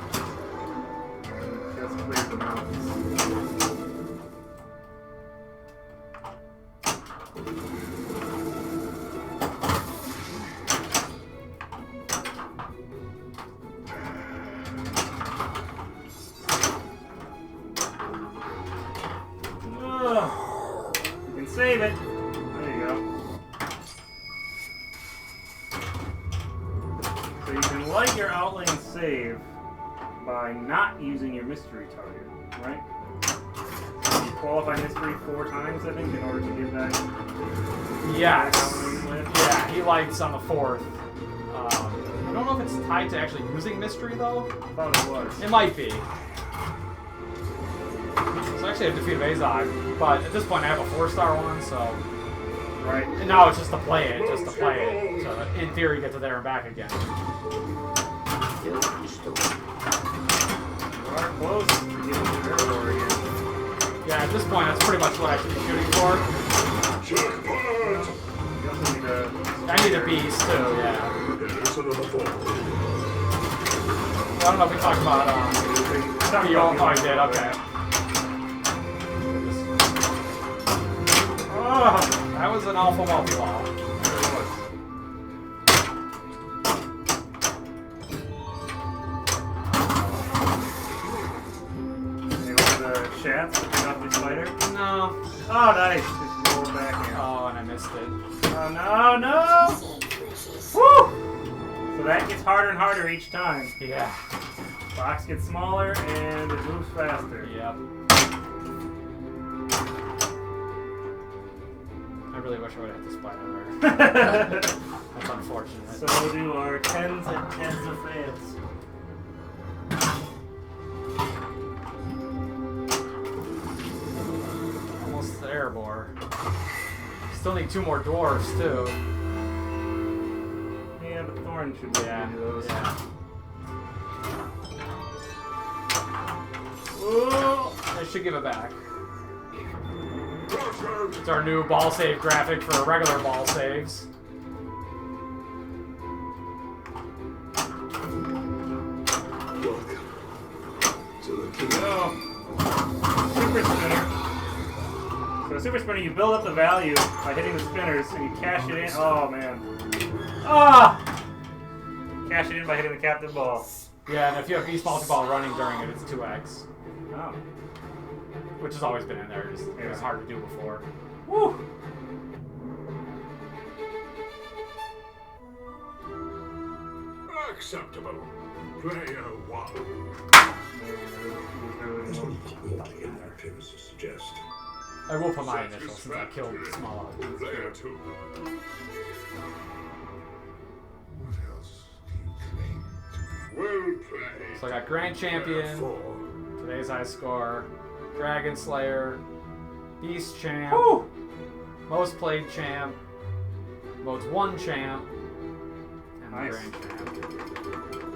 Just cleared the mountains. You can save it. There you go. So you can light your outlane save by not using your mystery target, right? So you qualify mystery 4 times, I think, in order to get that. Yes. outlane lit. Yeah, he lights on the 4th. I don't know if it's tied to actually using mystery though. I thought it was. It might be. So actually I defeated Azog, but at this point I have a 4-star one, so. Right. And now it's just to play it, So in theory get to there and back again. You are close to getting to Airbor again. Yeah, at this point that's pretty much what I should be shooting for. Jackpot! You also need a... I need a beast too, yeah. There's another 4. I don't know if we talked about oh, I did, okay. Oh, that was an awful multi-ball. You want the shafts to pick up the spider? No. Oh, nice. Just roll it back here. Oh, and I missed it. Oh, no! Woo! So that gets harder and harder each time. Yeah. Box gets smaller and it moves faster. Yep. I really wish I would have hit the spider there. That's unfortunate. So do our tens and tens of fans. Almost there, Bor. Still need 2 more dwarves too. Yeah, but Thorn should be able to do those. Yeah. Ooh! I should give it back. It's our new ball save graphic for regular ball saves. Welcome to the king. Super spinner. So super spinner, you build up the value by hitting the spinners and you cash it in. Oh man. Ah! Cash it in by hitting the captain ball. Yeah, and if you have beast multi-ball running during it, it's 2x. Oh. Which has always been in there, just it was hard to do before. Woo! Acceptable. Player 1. There's a lot more to get there, Pivot to suggest. I will put my initials since I killed the small out. Player 2. What else do you claim to be? Well played. So I got Grand Champion, 4. today's high score, Dragon Slayer, Beast Champ, Woo! Most Played Champ, Modes 1 Champ, and Nice. Grand Champ.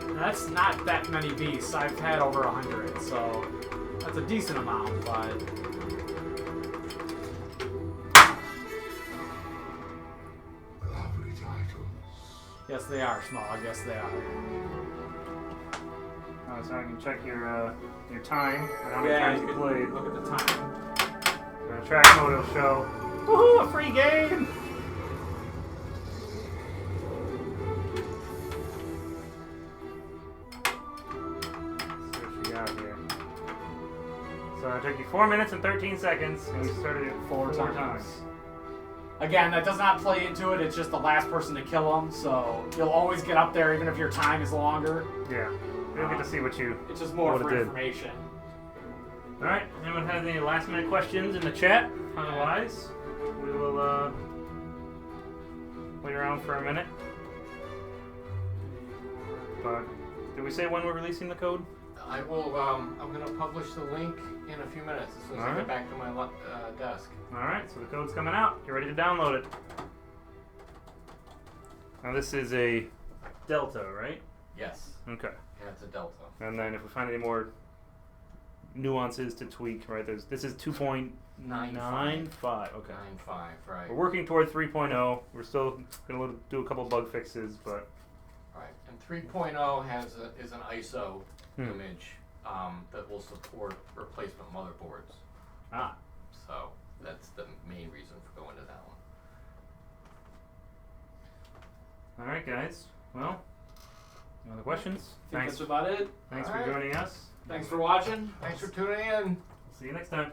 And that's not that many beasts. I've had over 100, so that's a decent amount, but Lovely titles. yes, they are small. Yes, they are. So I can check your time and how many times you played. Look at the time. Track mode will show. Woohoo! A free game! Let's see what you got here. So it took you 4 minutes and 13 seconds, and you started it 4 times. Again, that does not play into it. It's just the last person to kill them, so you'll always get up there even if your time is longer. Yeah. You'll get to see what you. It's just more What it for did. information. Alright, anyone has any last minute questions in the chat? Otherwise, we will wait around for a minute. But did we say when we're releasing the code? I will. I'm gonna publish the link in a few minutes as soon as I Alright. get back to my desk. Alright, so the code's coming out. Get ready to download it. Now this is a Delta, right? Yes. Okay. Yeah, it's a Delta. And then if we find any more nuances to tweak, right? This is 2.95. Okay. 9.5, right. We're working toward 3.0. We're still gonna do a couple bug fixes, but Right. And 3.0 is an ISO Hmm. image that will support replacement motherboards. ah. So that's the main reason for going to that one. All right, guys. Well, any other questions? I think Thanks. that's about it. Thanks All for right. joining us. Thanks for watching. Thanks for tuning in. See you next time.